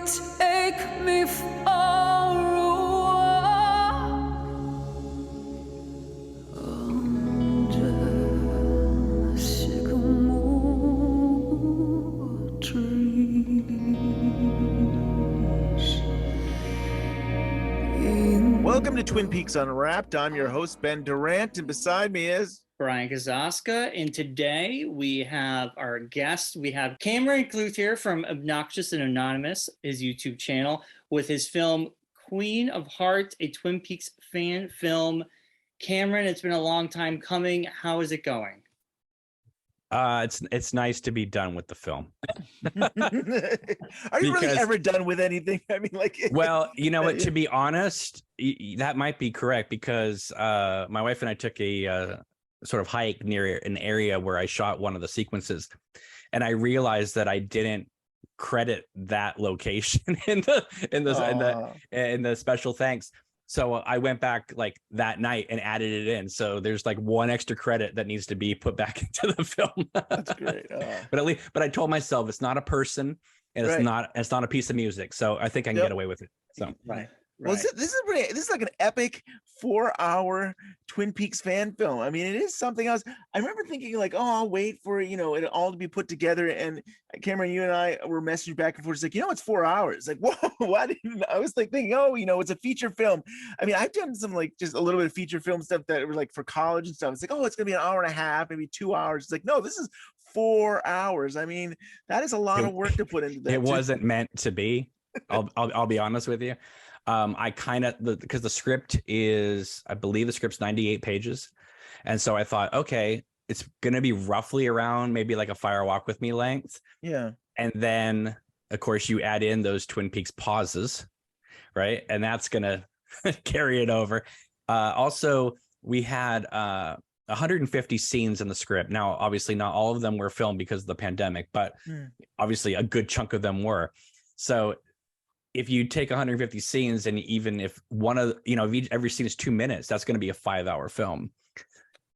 take me far away under the sycamore trees. Welcome to Twin Peaks Unwrapped. I'm your host, Ben Durant, and beside me is Bryon Kazaska, and today we have our guest. We have Cameron Cloutier from Obnoxious and Anonymous, his YouTube channel, with his film Queen of Hearts, a Twin Peaks fan film. Cameron, it's been a long time coming. How is it going? It's nice to be done with the film. Are you really ever done with anything? I mean, like, well, you know what, to be honest, that might be correct, because my wife and I took a sort of hike near an area where I shot one of the sequences, and I realized that I didn't credit that location in the special thanks. So I went back like that night and added it in. So there's like one extra credit that needs to be put back into the film. That's great. But I told myself it's not a person, and it's not a piece of music. So I think I can get away with it. So right. Well, this is like an epic 4-hour Twin Peaks fan film. I mean, it is something else. I remember thinking like, oh, I'll wait for, it all to be put together. And Cameron, you and I were messaging back and forth. It's like, it's 4 hours. Like, whoa, why didn't I was like thinking, it's a feature film. I mean, I've done some like just a little bit of feature film stuff that were like for college and stuff. It's like, oh, it's gonna be an hour and a half, maybe 2 hours. It's like, no, this is 4 hours. I mean, that is a lot of work to put into that. It wasn't meant to be. I'll be honest with you. I kind of, because the script is, I believe the script's 98 pages. And so I thought, okay, it's going to be roughly around maybe like a Fire Walk with Me length. Yeah. And then of course you add in those Twin Peaks pauses, right? And that's going to carry it over. Also, we had 150 scenes in the script. Now, obviously not all of them were filmed because of the pandemic, but obviously a good chunk of them were. So if you take 150 scenes, and even if one of every scene is 2 minutes, that's going to be a 5-hour film.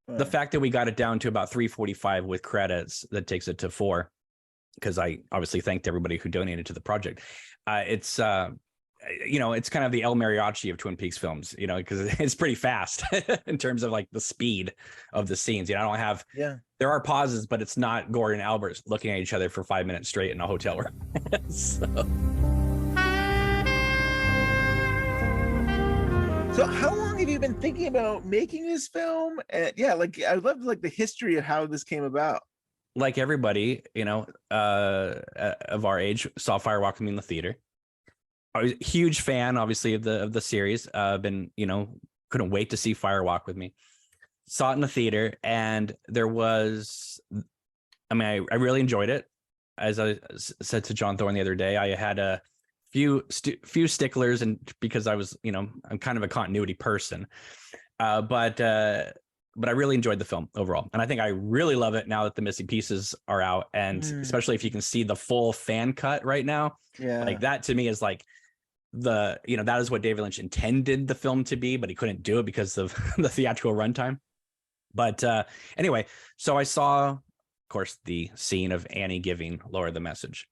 Right. The fact that we got it down to about 3:45 with credits, that takes it to 4, because I obviously thanked everybody who donated to the project. It's kind of the El Mariachi of Twin Peaks films, because it's pretty fast in terms of like the speed of the scenes. I don't have, there are pauses, but it's not Gordon and Albert looking at each other for 5 minutes straight in a hotel room. So how long have you been thinking about making this film? I love like the history of how this came about. Like everybody, of our age, saw Fire Walk with Me in the theater. I was a huge fan, obviously, of the series. Couldn't wait to see Fire Walk with Me. Saw it in the theater, and there was, I really enjoyed it. As I said to John Thorne the other day, I had a few sticklers, and because I was, I'm kind of a continuity person, but I really enjoyed the film overall, and I think I really love it now that the missing pieces are out, and especially if you can see the full fan cut right now. Like that to me is like that is what David Lynch intended the film to be, but he couldn't do it because of the theatrical runtime. But anyway, so I saw, of course, the scene of Annie giving Laura the message.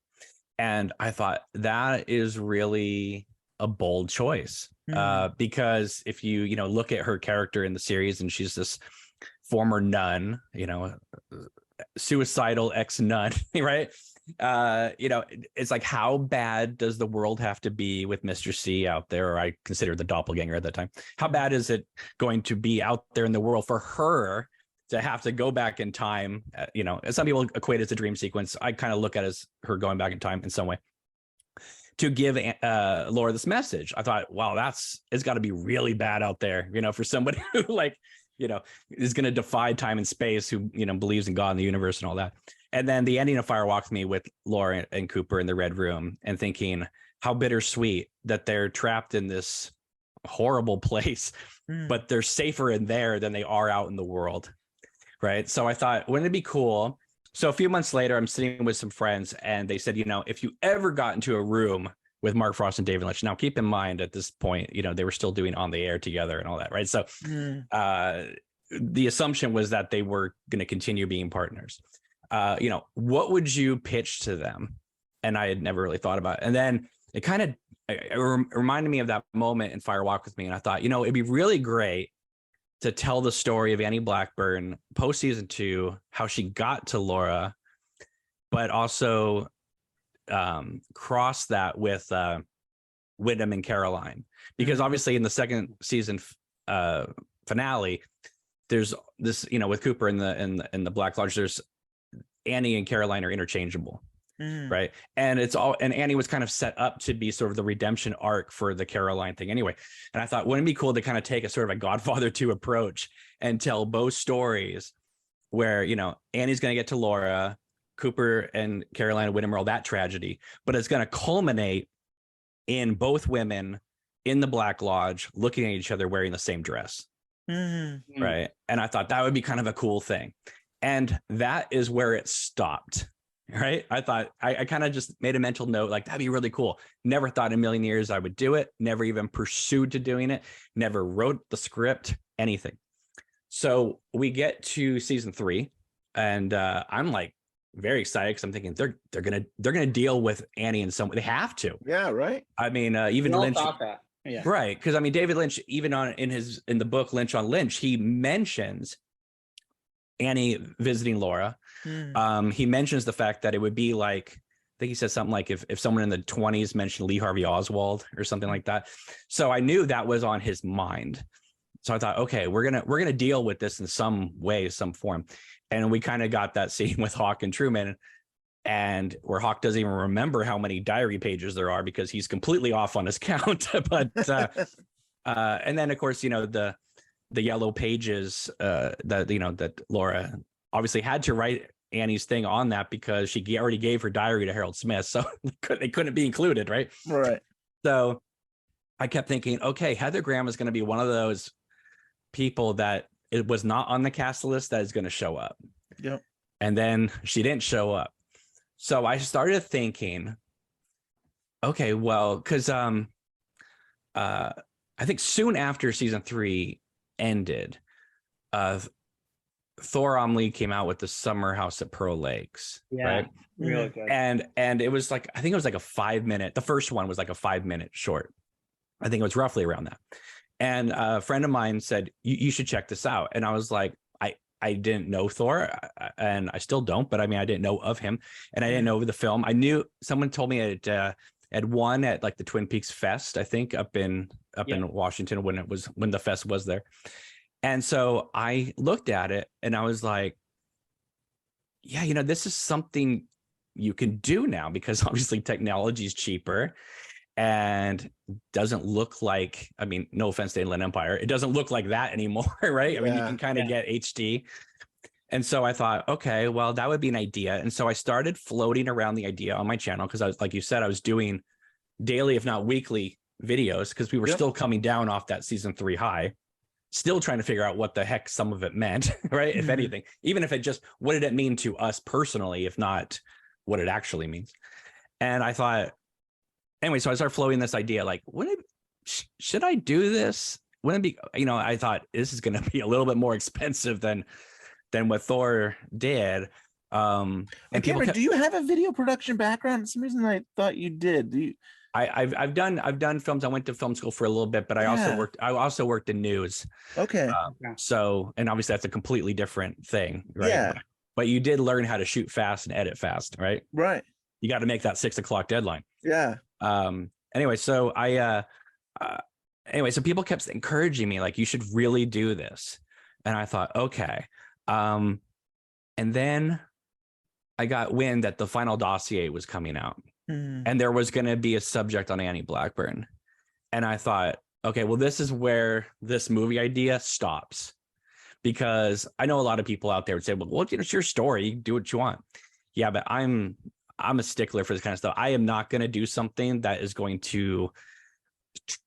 And I thought that is really a bold choice, because if you, look at her character in the series, and she's this former nun, suicidal ex-nun, right? It's like, how bad does the world have to be with Mr. C out there? Or I consider the doppelganger at that time. How bad is it going to be out there in the world for her to have to go back in time? Some people equate it as a dream sequence. I kind of look at it as her going back in time in some way to give Laura this message. I thought, wow, it's got to be really bad out there, for somebody who is going to defy time and space, who, believes in God and the universe and all that. And then the ending of Fire Walk with Me with Laura and Cooper in the Red Room, and thinking how bittersweet that they're trapped in this horrible place, but they're safer in there than they are out in the world. Right. So I thought, wouldn't it be cool? So a few months later, I'm sitting with some friends, and they said, if you ever got into a room with Mark Frost and David Lynch, now keep in mind at this point, they were still doing On the Air together and all that. Right. So the assumption was that they were going to continue being partners. What would you pitch to them? And I had never really thought about it. And then it kind of reminded me of that moment in Fire Walk with Me. And I thought, it'd be really great to tell the story of Annie Blackburn post season 2, how she got to Laura, but also cross that with Wyndham and Caroline, because obviously in the second season finale, there's this, with Cooper in the Black Lodge, there's Annie and Caroline are interchangeable. Right. And and Annie was kind of set up to be sort of the redemption arc for the Caroline thing anyway. And I thought, wouldn't it be cool to kind of take a sort of a Godfather 2 approach and tell both stories where, Annie's going to get to Laura, Cooper and Caroline and Wyndham are all that tragedy, but it's going to culminate in both women in the Black Lodge looking at each other wearing the same dress. Right. And I thought that would be kind of a cool thing. And that is where it stopped. Right. I thought I kind of just made a mental note, like, that'd be really cool. Never thought in a million years I would do it. Never even pursued to doing it. Never wrote the script, anything. So we get to season 3 and I'm like very excited because I'm thinking they're gonna deal with Annie in some way. They have to. Yeah. Right. I mean, even We all Lynch. thought that. Yeah. Right. Because I mean, David Lynch, even in the book Lynch on Lynch, he mentions Annie visiting Laura. He mentions the fact that it would be like, I think he said something like if someone in the 20s mentioned Lee Harvey Oswald or something like that. So I knew that was on his mind. So I thought, okay, we're gonna deal with this in some way, some form. And we kind of got that scene with Hawk and Truman, and where Hawk doesn't even remember how many diary pages there are because he's completely off on his count. But and then of course, the yellow pages that Laura obviously had to write Annie's thing on that because she already gave her diary to Harold Smith, so they couldn't be included, right? Right. So I kept thinking, okay, Heather Graham is going to be one of those people that it was not on the cast list that is going to show up. Yep. And then she didn't show up. So I started thinking, okay, well, because I think soon after season 3 ended, Thor Omley came out with the Summer House at Pearl Lakes. Yeah. Right. Really good. And it was like, I think it was like a 5-minute, the first one was like a 5-minute short. I think it was roughly around that. And a friend of mine said, you should check this out. And I was like, I didn't know Thor, and I still don't, but I mean, I didn't know of him, and I didn't know the film. I knew someone told me at one at like the Twin Peaks Fest, I think up in Washington when the fest was there. And so I looked at it and I was like, yeah, this is something you can do now because obviously technology is cheaper and doesn't look like, I mean, no offense to Inland Empire, it doesn't look like that anymore, right? I mean, you can kind of get HD. And so I thought, okay, well, that would be an idea. And so I started floating around the idea on my channel because I was, like you said, I was doing daily, if not weekly videos because we were still coming down off that season 3 high, still trying to figure out what the heck some of it meant, right? If anything, even if it just, what did it mean to us personally, if not what it actually means? And I thought, anyway, so I started floating this idea, like, should I do this? Wouldn't it be, I thought this is going to be a little bit more expensive than what Thor did. And Cameron, do you have a video production background? For some reason I thought you did. Do you? I've done films. I went to film school for a little bit, but I also worked in news. Okay. So, and obviously that's a completely different thing, right? Yeah. But you did learn how to shoot fast and edit fast, right? Right. You got to make that 6 o'clock deadline. Yeah. Anyway, so so people kept encouraging me, like, you should really do this. And I thought, okay. And then I got wind that the final dossier was coming out and there was going to be a subject on Annie Blackburn. And I thought, okay, well, this is where this movie idea stops, because I know a lot of people out there would say, well, it's your story. You can do what you want. Yeah, but I'm a stickler for this kind of stuff. I am not going to do something that is going to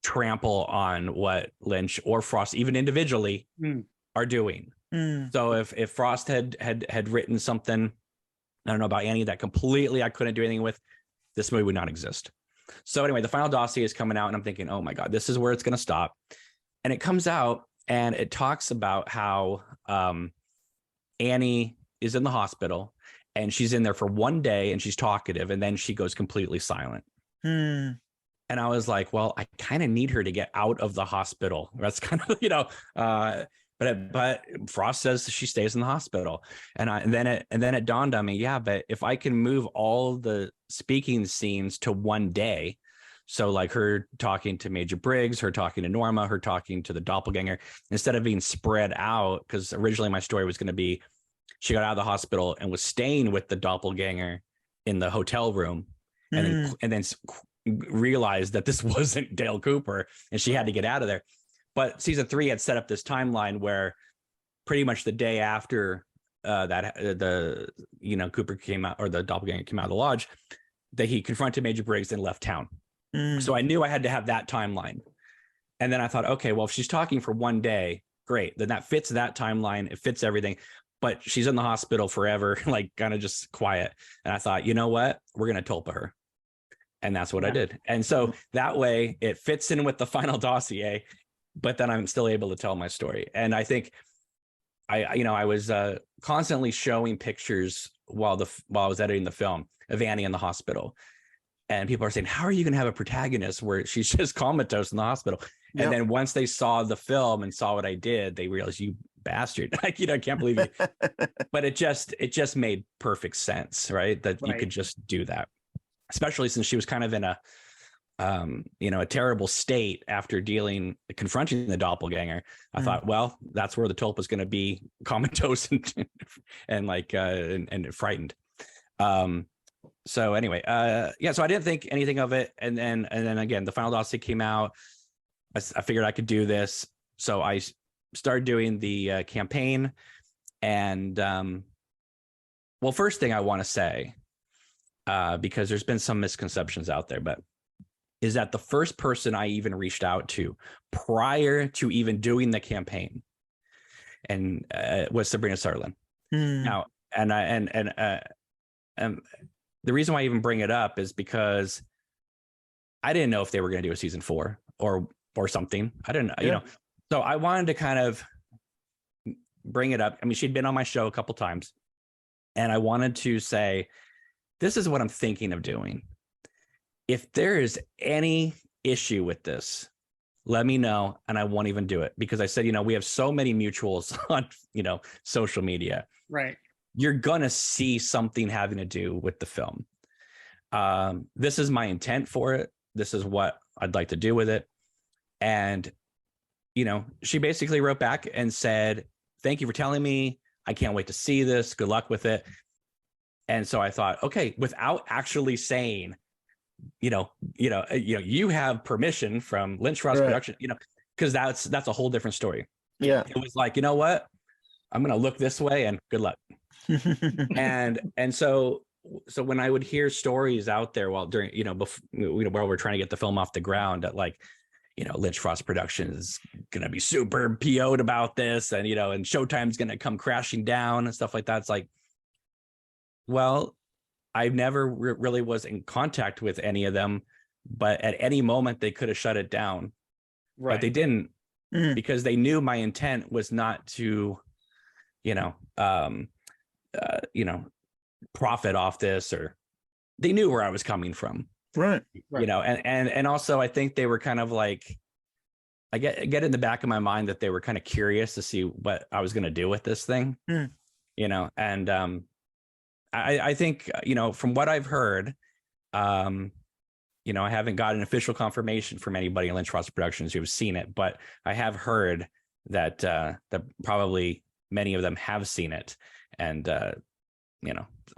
trample on what Lynch or Frost, even individually, are doing. So if Frost had written something, I don't know, about Annie that completely I couldn't do anything with, this movie would not exist. So anyway, the final dossier is coming out and I'm thinking, oh my God, this is where it's going to stop. And it comes out and it talks about how Annie is in the hospital and she's in there for one day and she's talkative and then she goes completely silent. And I was like, well, I kind of need her to get out of the hospital. That's kind of, but Frost says she stays in the hospital. And then it dawned on me, yeah, but if I can move all the speaking scenes to one day, so like her talking to Major Briggs, her talking to Norma, her talking to the doppelganger, instead of being spread out, because originally my story was going to be she got out of the hospital and was staying with the doppelganger in the hotel room, and then realized that this wasn't Dale Cooper and she had to get out of there. But season 3 had set up this timeline where pretty much the day after Cooper came out, or the doppelganger came out of the lodge, that he confronted Major Briggs and left town. So I knew I had to have that timeline. And then I thought, okay, well, if she's talking for one day, great. Then that fits that timeline. It fits everything. But she's in the hospital forever, like kind of just quiet. And I thought, you know what? We're going to tulpa her. And that's what I did. And so that way it fits in with the final dossier, but then I'm still able to tell my story. And I think I was constantly showing pictures while I was editing the film of Annie in the hospital. And people are saying, how are you going to have a protagonist where she's just comatose in the hospital? Yep. And then once they saw the film and saw what I did, they realized, you bastard, I can't believe you. But it just made perfect sense, right? That you could just do that, especially since she was kind of in a terrible state after confronting the doppelganger. I thought, well, that's where the tulpa is going to be, comatose and frightened. So anyway, so I didn't think anything of it. And then again, the final dossier came out. I figured I could do this. So I started doing the campaign. And well, first thing I want to say, because there's been some misconceptions out there, but is that the first person I even reached out to prior to even doing the campaign and was Sabrina Sarlin. Now, and the reason why I even bring it up is because I didn't know if they were going to do a season 4 or something. I didn't, so I wanted to kind of bring it up. I mean, she'd been on my show a couple times, and I wanted to say, this is what I'm thinking of doing. If there is any issue with this, let me know, and I won't even do it, because I said, we have so many mutuals on, social media. Right. You're going to see something having to do with the film. This is my intent for it. This is what I'd like to do with it. And, she basically wrote back and said, thank you for telling me. I can't wait to see this. Good luck with it. And so I thought, okay, without actually saying, you have permission from Lynch Frost Production, because that's a whole different story. Yeah. It was like, you know what? I'm going to look this way and good luck. and so when I would hear stories out there while we're trying to get the film off the ground, that Lynch Frost Productions is going to be super PO'd about this, and and Showtime's going to come crashing down and stuff like that. It's like, well, I never really was in contact with any of them, but at any moment they could have shut it down, but they didn't, because they knew my intent was not to profit off this, or they knew where I was coming from. Right. And also I think they were kind of like, I get in the back of my mind that they were kind of curious to see what I was going to do with this thing, and I think, from what I've heard, I haven't gotten official confirmation from anybody in Lynch Frost Productions who've seen it, but I have heard that that probably many of them have seen it, and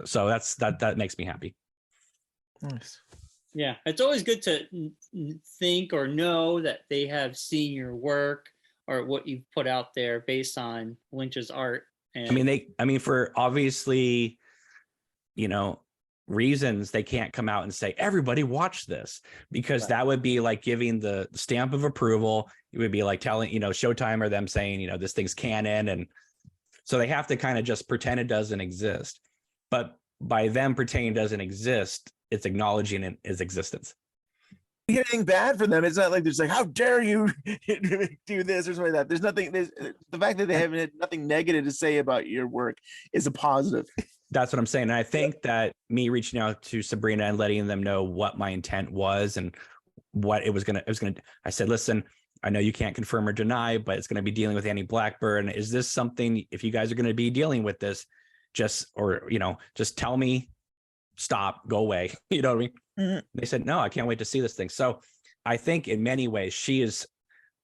so that makes me happy. Nice. Yeah, it's always good to think or know that they have seen your work or what you've put out there based on Lynch's art. And for obviously, reasons, they can't come out and say, everybody watch this, because that would be like giving the stamp of approval. It would be like telling, Showtime or them saying, this thing's canon. And so they have to kind of just pretend it doesn't exist. But by them pretending it doesn't exist, it's acknowledging its existence. Anything bad for them. It's not like there's like, how dare you do this or something like that. There's nothing. The fact that they haven't had nothing negative to say about your work is a positive. That's what I'm saying. And I think that me reaching out to Sabrina and letting them know what my intent was and what it was gonna. I said, listen, I know you can't confirm or deny, but it's going to be dealing with Annie Blackburn. Is this something, if you guys are going to be dealing with this, just tell me, stop, go away. You know what I mean? They said, no, I can't wait to see this thing. So I think in many ways she is,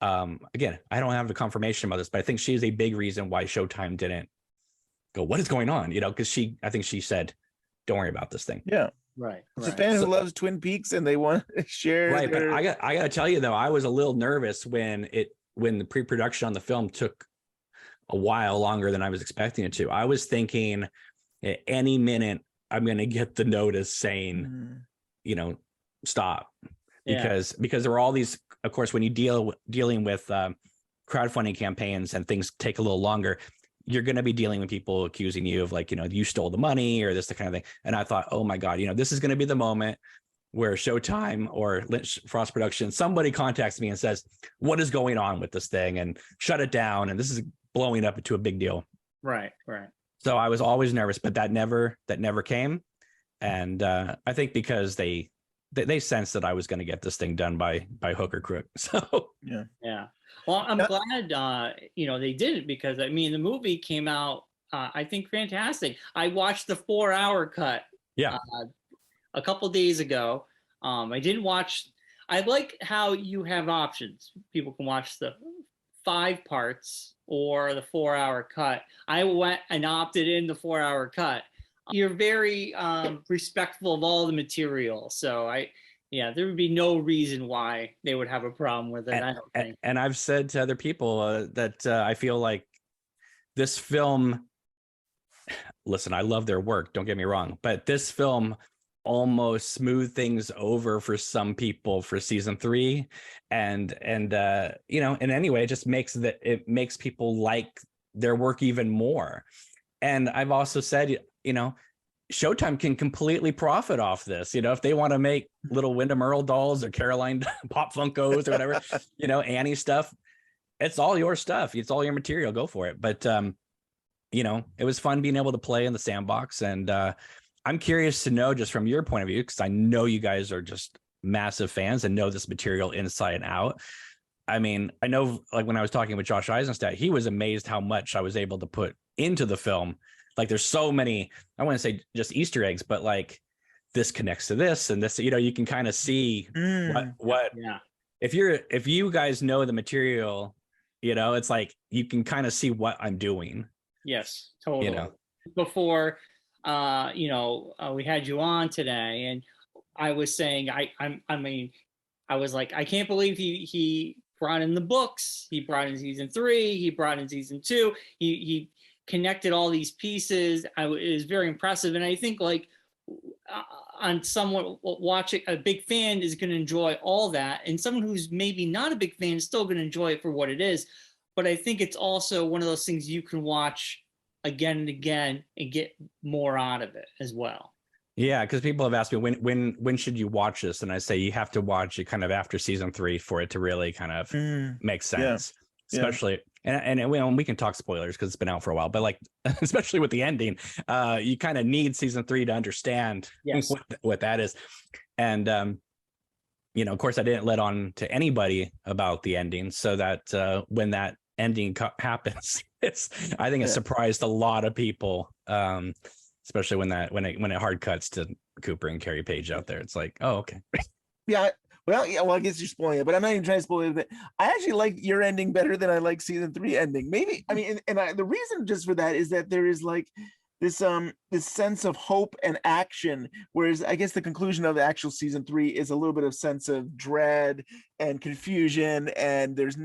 again, I don't have the confirmation about this, but I think she is a big reason why Showtime didn't go, what is going on? Because I think she said, don't worry about this thing. Yeah. Right. It's a fan who loves Twin Peaks and they want to share. Right. But I got to tell you, though, I was a little nervous when the pre-production on the film took a while longer than I was expecting it to. I was thinking at any minute I'm going to get the notice saying, stop, because there were all these, of course, when you dealing with crowdfunding campaigns and things take a little longer, you're going to be dealing with people accusing you of you stole the money or this, the kind of thing. And I thought, oh my God, this is going to be the moment where Showtime or Lynch Frost Productions, somebody contacts me and says, what is going on with this thing, and shut it down. And this is blowing up into a big deal. Right. So I was always nervous, but that never came. And I think because they sensed that I was going to get this thing done by hook or crook. So yeah. Well, I'm glad they did it, because the movie came out I think fantastic. I watched the 4-hour cut a couple days ago. I didn't watch. I like how you have options. People can watch the 5 parts or the 4-hour cut. I went and opted in the 4-hour cut. You're very respectful of all the material, so there would be no reason why they would have a problem with it. I don't think. And I've said to other people that I feel like this film. Listen, I love their work. Don't get me wrong, but this film almost smoothed things over for some people for season 3, and in any way, it just makes people like their work even more. And I've also said, Showtime can completely profit off this. If they want to make little Wyndham Earl dolls or Caroline Pop Funkos or whatever, Annie stuff, it's all your stuff. It's all your material. Go for it. But, it was fun being able to play in the sandbox. And I'm curious to know, just from your point of view, because I know you guys are just massive fans and know this material inside and out. I mean, I know, like when I was talking with Josh Eisenstadt, he was amazed how much I was able to put into the film. Like there's so many, I want to say just Easter eggs, but like this connects to this and this, you can kind of see what if you guys know the material, it's like you can kind of see what I'm doing. Yes, totally. Before we had you on today, and I was saying I was like, I can't believe he brought in the books, he brought in season 3, he brought in season 2, he connected all these pieces. It was very impressive. And I think on someone watching, a big fan is going to enjoy all that. And someone who's maybe not a big fan is still going to enjoy it for what it is. But I think it's also one of those things you can watch again and again and get more out of it as well. Yeah, because people have asked me when should you watch this, and I say you have to watch it kind of after season 3 for it to really kind of make sense. Especially, and we can talk spoilers because it's been out for a while, but especially with the ending, you kind of need season 3 to understand what that is. And of course, I didn't let on to anybody about the ending, so that when that ending happens, I think it surprised a lot of people. Especially when it hard cuts to Cooper and Carrie Page out there, it's like, oh, okay. Well, I guess you're spoiling it, but I'm not even trying to spoil it. I actually like your ending better than I like season 3 ending. Maybe, the reason just for that is that there is this sense of hope and action, whereas I guess the conclusion of the actual season 3 is a little bit of sense of dread and confusion, and there's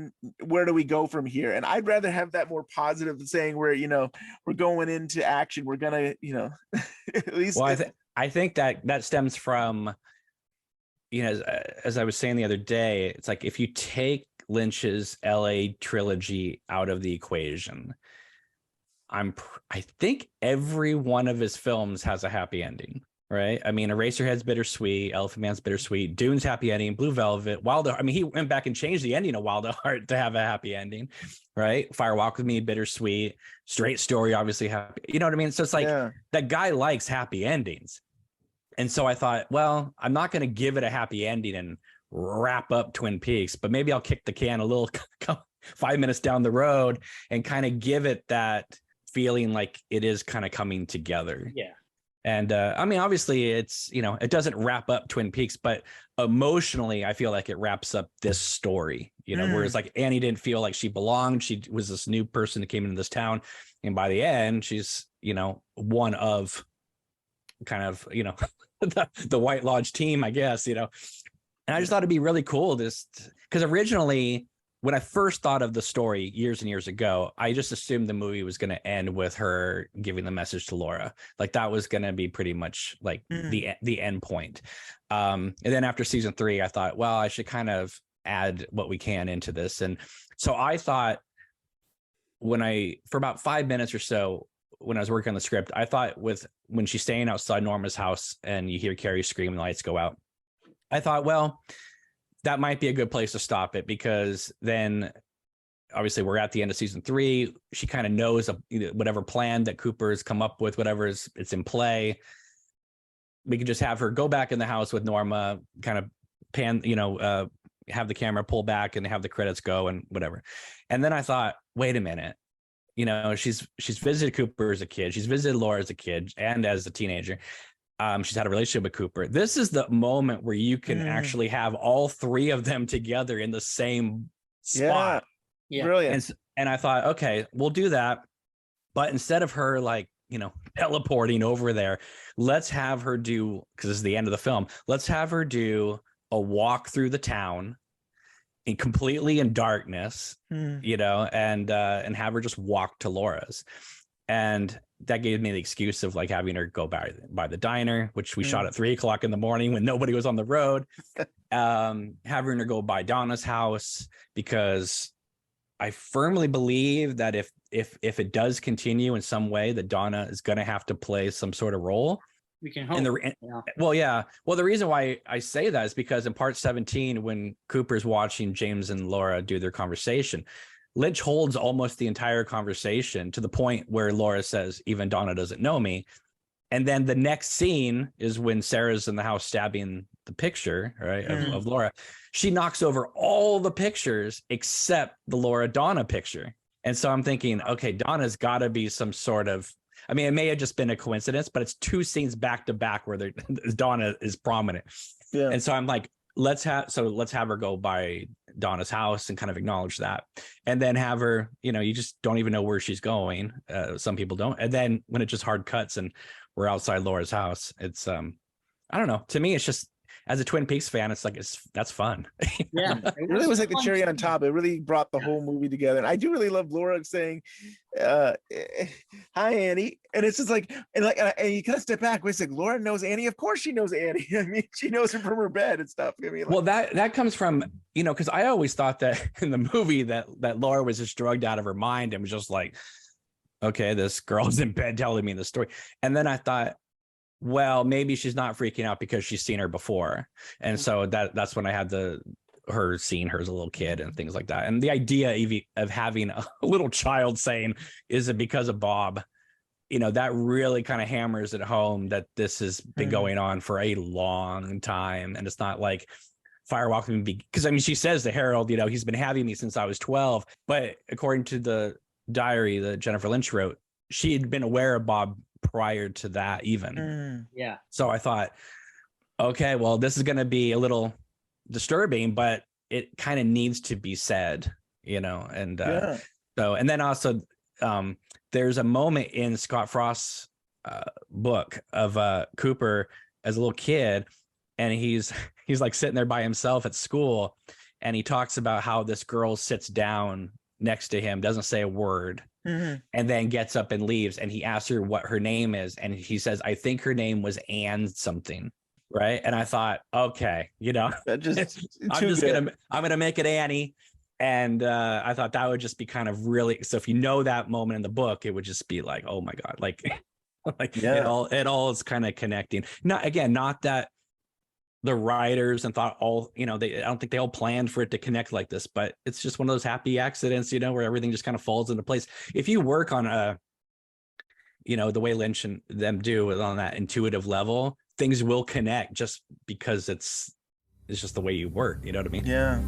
where do we go from here? And I'd rather have that more positive saying where we're going into action, we're gonna at least. Well, I think that stems from as I was saying the other day, it's like if you take Lynch's LA trilogy out of the equation, I think every one of his films has a happy ending, right? I mean, Eraserhead's bittersweet, Elephant Man's bittersweet, Dune's happy ending, Blue Velvet, Wild at Heart. He went back and changed the ending of Wild at Heart to have a happy ending, right? Fire Walk with Me, bittersweet, Straight Story, obviously happy. You know what I mean? So it's like that guy likes happy endings. And so I thought, well, I'm not going to give it a happy ending and wrap up Twin Peaks, but maybe I'll kick the can a little 5 minutes down the road and kind of give it that feeling like it is kind of coming together. Yeah. And I mean, obviously it's, it doesn't wrap up Twin Peaks, but emotionally, I feel like it wraps up this story, whereas like Annie didn't feel like she belonged. She was this new person that came into this town. And by the end, she's, one of kind of, the White Lodge team, I guess, And I just thought it'd be really cool just because originally when I first thought of the story years and years ago, I just assumed the movie was going to end with her giving the message to Laura. Like that was going to be pretty much like the end point. And then after season 3, I thought, well, I should kind of add what we can into this. And so I thought for about 5 minutes or so, when I was working on the script, I thought when she's staying outside Norma's house and you hear Carrie scream and the lights go out, I thought, well, that might be a good place to stop it, because then obviously we're at the end of season 3. She kind of knows whatever plan that Cooper's come up with, whatever it's in play. We could just have her go back in the house with Norma, kind of pan, have the camera pull back and have the credits go and whatever. And then I thought, wait a minute, she's visited Cooper as a kid. She's visited Laura as a kid and as a teenager. She's had a relationship with Cooper. This is the moment where you can actually have all 3 of them together in the same spot. Yeah. Brilliant. And I thought, okay, we'll do that. But instead of her teleporting over there, let's have her do, because this is the end of the film, let's have her do a walk through the town completely in darkness, and have her just walk to Laura's. And that gave me the excuse of like having her go by the diner, which we shot at 3:00 in the morning when nobody was on the road. Having her go by Donna's house, because I firmly believe that if it does continue in some way, that Donna is going to have to play some sort of role. We can hope. Well, the reason why I say that is because in part 17, when Cooper's watching James and Laura do their conversation, Lynch holds almost the entire conversation to the point where Laura says, even Donna doesn't know me. And then the next scene is when Sarah's in the house stabbing the picture, right, of Laura. She knocks over all the pictures except the Laura Donna picture. And so I'm thinking, okay, Donna's got to be some sort of, I mean, it may have just been a coincidence, but it's 2 scenes back to back where Donna is prominent. Yeah. And so I'm like, let's have her go by Donna's house and kind of acknowledge that, and then have her, you just don't even know where she's going. Some people don't. And then when it just hard cuts and we're outside Laura's house, it's I don't know. To me, it's just, as a Twin Peaks fan, it's like, that's fun. Yeah, it really was like the cherry on top. It really brought the whole movie together. And I do really love Laura saying, "Hi, Annie," and it's just like, and you kind of step back. Wait a second, Laura knows Annie. Of course, she knows Annie. I mean, she knows her from her bed and stuff. I mean, well, that comes from because I always thought that in the movie that Laura was just drugged out of her mind and was just like, okay, this girl's in bed telling me the story, and then I thought, well, maybe she's not freaking out because she's seen her before. And so that's when I had her seeing her as a little kid and things like that. And the idea of having a little child saying, is it because of Bob? That really kind of hammers it home that this has been going on for a long time. And it's not like Firewalk, because I mean, she says to Harold, he's been having me since I was 12. But according to the diary that Jennifer Lynch wrote, she had been aware of Bob prior to that even. Yeah. So I thought, okay, well, this is going to be a little disturbing, but it kind of needs to be said, and so, and then also there's a moment in Scott Frost's book of Cooper as a little kid, and he's like sitting there by himself at school, and he talks about how this girl sits down next to him, doesn't say a word, and then gets up and leaves, and he asks her what her name is, and he says, I think her name was Anne something, right? And I thought, okay, I'm gonna make it Annie. And I thought that would just be kind of really, so if that moment in the book, it would just be like, oh my God, like it all is kind of connecting. Not that the writers and thought I don't think they all planned for it to connect like this, but it's just one of those happy accidents, where everything just kind of falls into place. If you work on the way Lynch and them do on that intuitive level, things will connect just because it's it's just the way you work. You know what I mean? Yeah.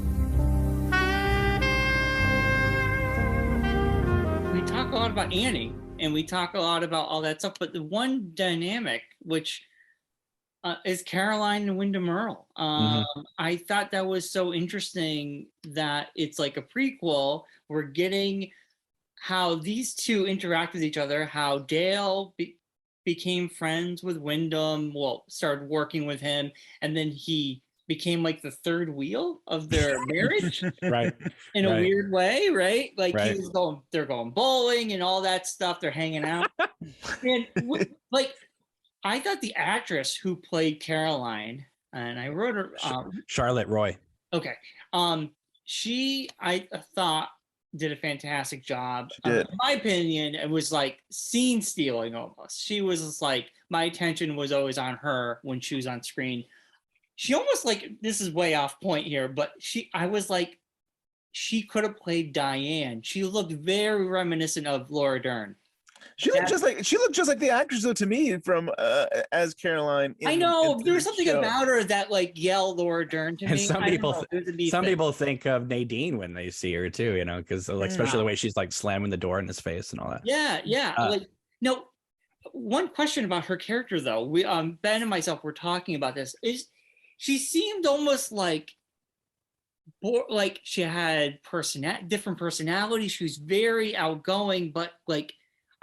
We talk a lot about Annie and we talk a lot about all that stuff, but the one dynamic which is Caroline and Wyndham Earl. I thought that was so interesting that it's like a prequel. We're getting how these two interact with each other, how Dale became friends with Wyndham, well, started working with him, and then he became like the third wheel of their marriage. Right. In a weird way, right? Like Right. he was going, they're going bowling and all that stuff. They're hanging out. And like, I thought the actress who played Caroline, and I wrote her, Charlotte Roy. okay. She, I thought, did a fantastic job. She did. In my opinion, it was like scene stealing almost. She was just like, my attention was always on her when she was on screen. She almost like, this is way off point here, but I was like, she could have played Diane. She looked very reminiscent of Laura Dern. She looked just like the actress though to me from as Caroline. I know there was the something show. about her that like yelled Laura Dern to And me. some Some people think of Nadine when they see her too, you know, because like especially the way she's like slamming the door in his face and all that. Yeah. Like no. One question about her character though, we Ben and myself were talking about this. Is she seemed almost like she had different personalities. She was very outgoing, but like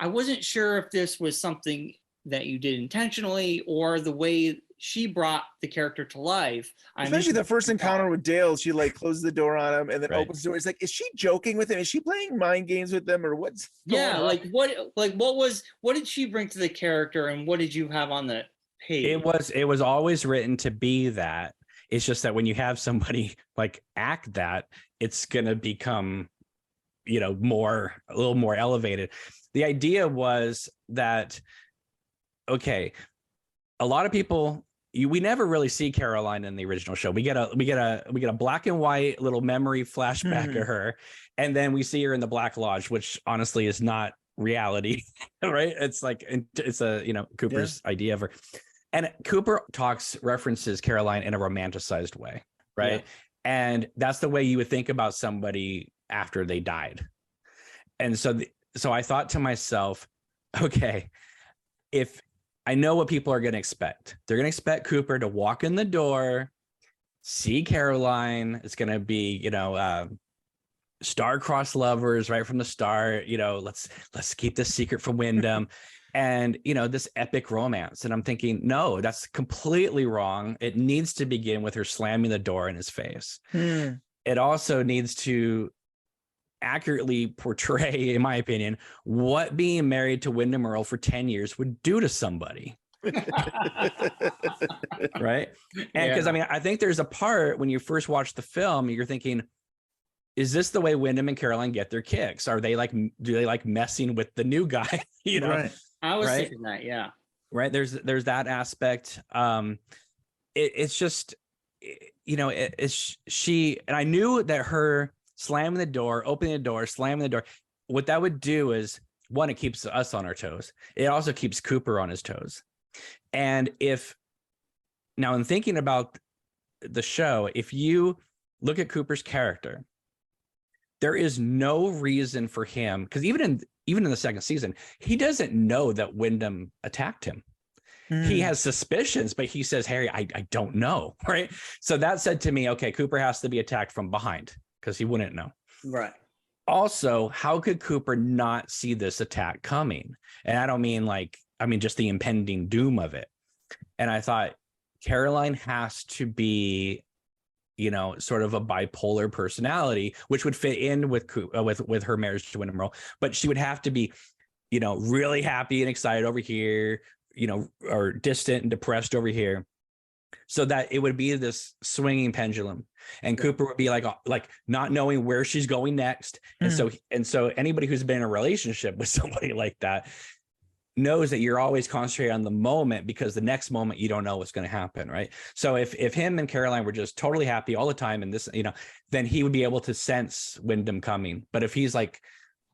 I wasn't sure if this was something that you did intentionally or the way she brought the character to life. Especially the first encounter with Dale, she like closes the door on him and then opens the door. It's like, is she joking with him? Is she playing mind games with them, or what's going on? What did she bring to the character, and what did you have on the page? It was always written to be that. It's just that when you have somebody like act that, it's gonna become, you know, a little more elevated. The idea was that, okay, a lot of people, we never really see Caroline in the original show. We get a black and white little memory flashback of her, and then we see her in the Black Lodge, which honestly is not reality, right? It's like it's a, you know, Cooper's idea of her, and Cooper references Caroline in a romanticized way, right? Yeah. And that's the way you would think about somebody after they died, and so I thought to myself, okay, if I know what people are going to expect. They're going to expect Cooper to walk in the door, see Caroline. It's going to be, you know, star-crossed lovers right from the start. You know, let's keep this secret from Wyndham, and you know, this epic romance. And I'm thinking, no, that's completely wrong. It needs to begin with her slamming the door in his face. It also needs to accurately portray, in my opinion, what being married to Wyndham Earl for 10 years would do to somebody. Right? And because I mean, I think there's a part when you first watch the film, you're thinking, is this the way Wyndham and Caroline get their kicks? Do they like messing with the new guy? You know, right. I was thinking that, yeah. Right. There's that aspect. It's just, you know, it's she, and I knew that her slamming the door, opening the door, slamming the door, what that would do is, one, it keeps us on our toes. It also keeps Cooper on his toes. And now in thinking about the show, if you look at Cooper's character, there is no reason for him, because even in the second season, he doesn't know that Wyndham attacked him. He has suspicions, but he says, Harry, I don't know. Right. So that said to me, okay, Cooper has to be attacked from behind, because he wouldn't know. Right. Also, how could Cooper not see this attack coming? And I don't mean just the impending doom of it. And I thought Caroline has to be, you know, sort of a bipolar personality, which would fit in with her marriage to Wyndham Earl. But she would have to be, you know, really happy and excited over here, you know, or distant and depressed over here, so that it would be this swinging pendulum, and Cooper would be like not knowing where she's going next. And so anybody who's been in a relationship with somebody like that knows that you're always concentrated on the moment, because the next moment you don't know what's going to happen, right? So if him and Caroline were just totally happy all the time, and this, you know, then he would be able to sense Wyndham coming. But if he's like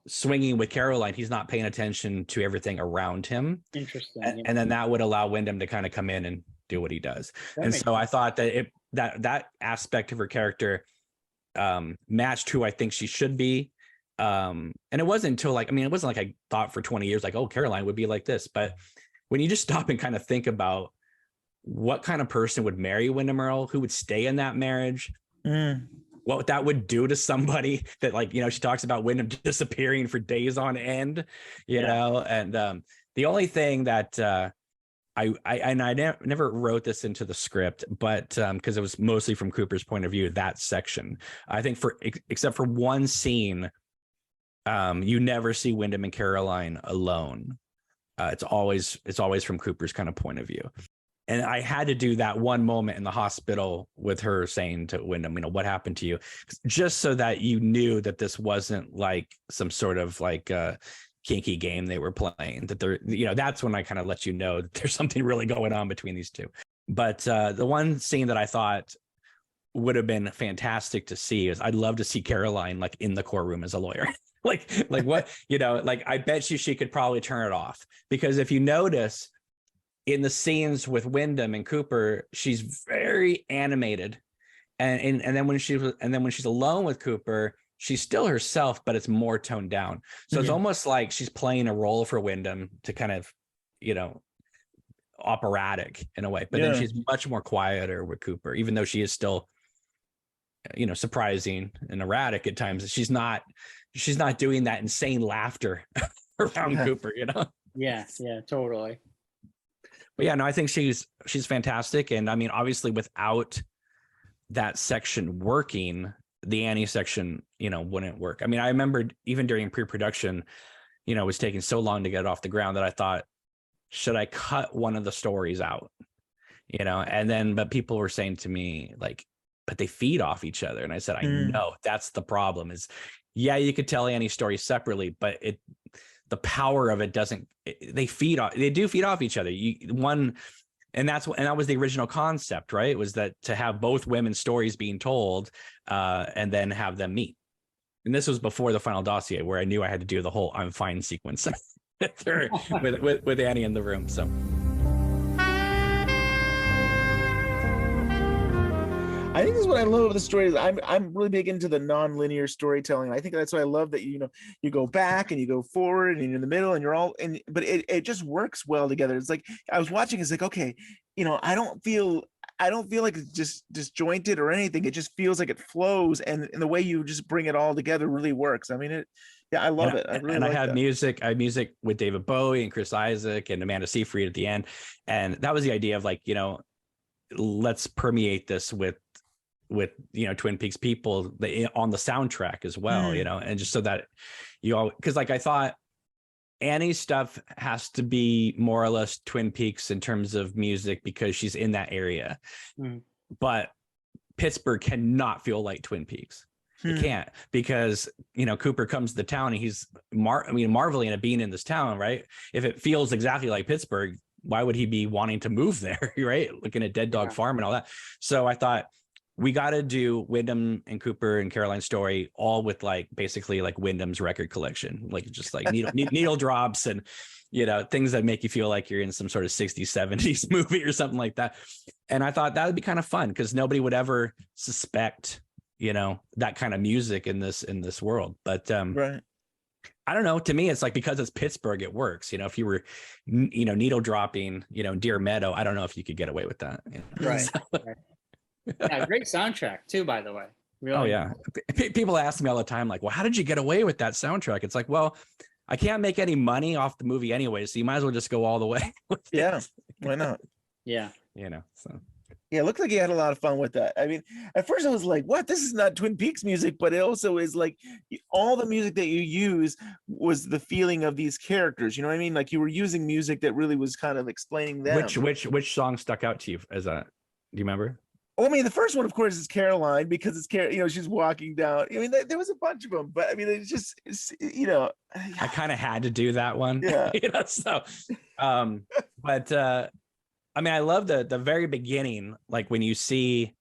swinging with Caroline, he's not paying attention to everything around him. Interesting. And then that would allow Wyndham to kind of come in and do what he does. So I thought that that aspect of her character matched who I think she should be. And it wasn't until like, I mean, it wasn't like I thought for 20 years, like, oh, Caroline would be like this. But when you just stop and kind of think about what kind of person would marry Wyndham Earle, who would stay in that marriage, what that would do to somebody that, like, you know, she talks about Wyndham disappearing for days on end, you know, and the only thing that I never wrote this into the script, but because it was mostly from Cooper's point of view, that section, I think except for one scene, you never see Wyndham and Caroline alone. It's always from Cooper's kind of point of view. And I had to do that one moment in the hospital with her saying to Wyndham, you know, what happened to you? Just so that you knew that this wasn't like some sort of like kinky game they were playing, that they're, you know, that's when I kind of let you know that there's something really going on between these two. But the one scene that I thought would have been fantastic to see is I'd love to see Caroline like in the courtroom as a lawyer. like what, you know, like I bet you she could probably turn it off, because if you notice in the scenes with Wyndham and Cooper, she's very animated, and then when she's alone with Cooper, she's still herself, but it's more toned down. So it's almost like she's playing a role for Wyndham to kind of, you know, operatic in a way, but then she's much more quieter with Cooper, even though she is still, you know, surprising and erratic at times. She's not doing that insane laughter around Cooper, you know? Yeah, totally. But yeah, no, I think she's fantastic. And I mean, obviously without that section working, the Annie section, you know, wouldn't work. I mean, I remember even during pre-production, you know, it was taking so long to get off the ground that I thought, should I cut one of the stories out? You know, and then, but people were saying to me like, but they feed off each other. And I said, I know that's the problem is, yeah, you could tell Annie's story separately, but the power of it they do feed off each other. And that was the original concept, right? It was that to have both women's stories being told and then have them meet. And this was before the final dossier, where I knew I had to do the whole I'm fine sequence with Annie in the room. So I think this is what I love of the story. Is I'm really big into the non-linear storytelling. I think that's why I love that, you know, you go back and you go forward and you're in the middle and you're all in, but it just works well together. It's like I was watching, it's like, okay, you know, I don't feel like it's just disjointed or anything. It just feels like it flows, and the way you just bring it all together really works. I mean, I love it. I really like that. I had music with David Bowie and Chris Isaac and Amanda Seyfried at the end. And that was the idea of like, you know, let's permeate this with you know, Twin Peaks people on the soundtrack as well, you know, and just so that you all, because like I thought Annie's stuff has to be more or less Twin Peaks in terms of music because she's in that area, but Pittsburgh cannot feel like Twin Peaks. It can't, because, you know, Cooper comes to the town and he's marveling at being in this town, right? If it feels exactly like Pittsburgh, why would he be wanting to move there, right? Looking at Dead Dog Farm and all that. So I thought, we got to do Wyndham and Cooper and Caroline's story all with like basically like Wyndham's record collection, like just like needle drops and, you know, things that make you feel like you're in some sort of 60s, 70s movie or something like that. And I thought that would be kind of fun because nobody would ever suspect, you know, that kind of music in this world. But right. I don't know. To me, it's like, because it's Pittsburgh, it works. You know, if you were, you know, needle dropping, you know, Deer Meadow, I don't know if you could get away with that. You know? Right. Right. Yeah, great soundtrack too, by the way. Really? Oh yeah. People ask me all the time, like, well, how did you get away with that soundtrack? It's like, well, I can't make any money off the movie anyway, so you might as well just go all the way. Yeah, why not? Yeah. You know, so. Yeah, it looked like you had a lot of fun with that. I mean, at first I was like, what? This is not Twin Peaks music, but it also is like all the music that you use was the feeling of these characters. You know what I mean? Like you were using music that really was kind of explaining them. Which song stuck out to you as a, do you remember? Well, I mean, the first one, of course, is Caroline, because it's, you know, she's walking down. I mean, there was a bunch of them, but I mean, it's you know. I kind of had to do that one. Yeah. You know, so, but I mean, I love the very beginning, like when you see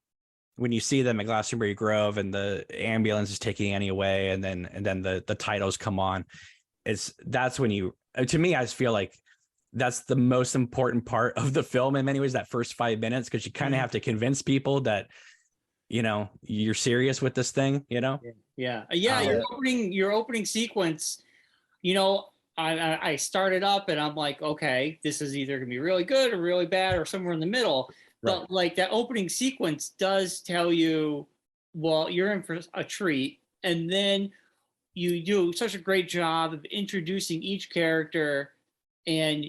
them at Glastonbury Grove and the ambulance is taking Annie away, and then the titles come on. That's when you, to me, I just feel like that's the most important part of the film in many ways, that first 5 minutes, because you kind of have to convince people that, you know, you're serious with this thing, you know? Yeah. Your opening sequence, you know, I started up and I'm like, okay, this is either gonna be really good or really bad or somewhere in the middle. Right. But like that opening sequence does tell you, well, you're in for a treat. And then you do such a great job of introducing each character, and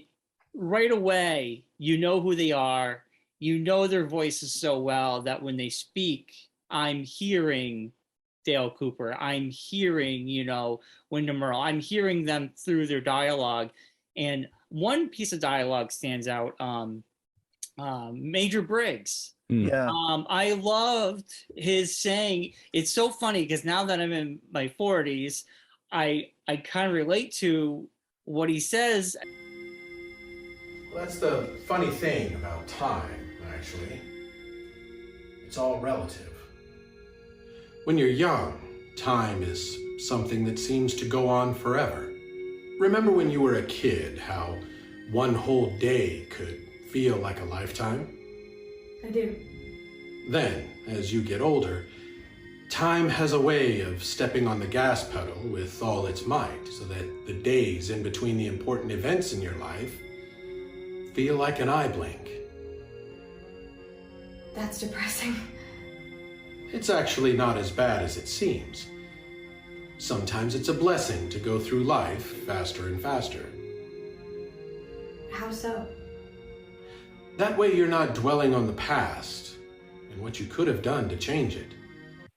right away, you know who they are. You know their voices so well that when they speak, I'm hearing Dale Cooper. I'm hearing, you know, Wyndham Earl. I'm hearing them through their dialogue. And one piece of dialogue stands out. Major Briggs. Yeah. I loved his saying. It's so funny because now that I'm in my 40s, I kind of relate to what he says. Well, that's the funny thing about time, actually. It's all relative. When you're young, time is something that seems to go on forever. Remember when you were a kid, how one whole day could feel like a lifetime? I do. Then, as you get older, time has a way of stepping on the gas pedal with all its might, so that the days in between the important events in your life feel like an eye blink. That's depressing. It's actually not as bad as it seems. Sometimes it's a blessing to go through life faster and faster. How so? That way you're not dwelling on the past and what you could have done to change it.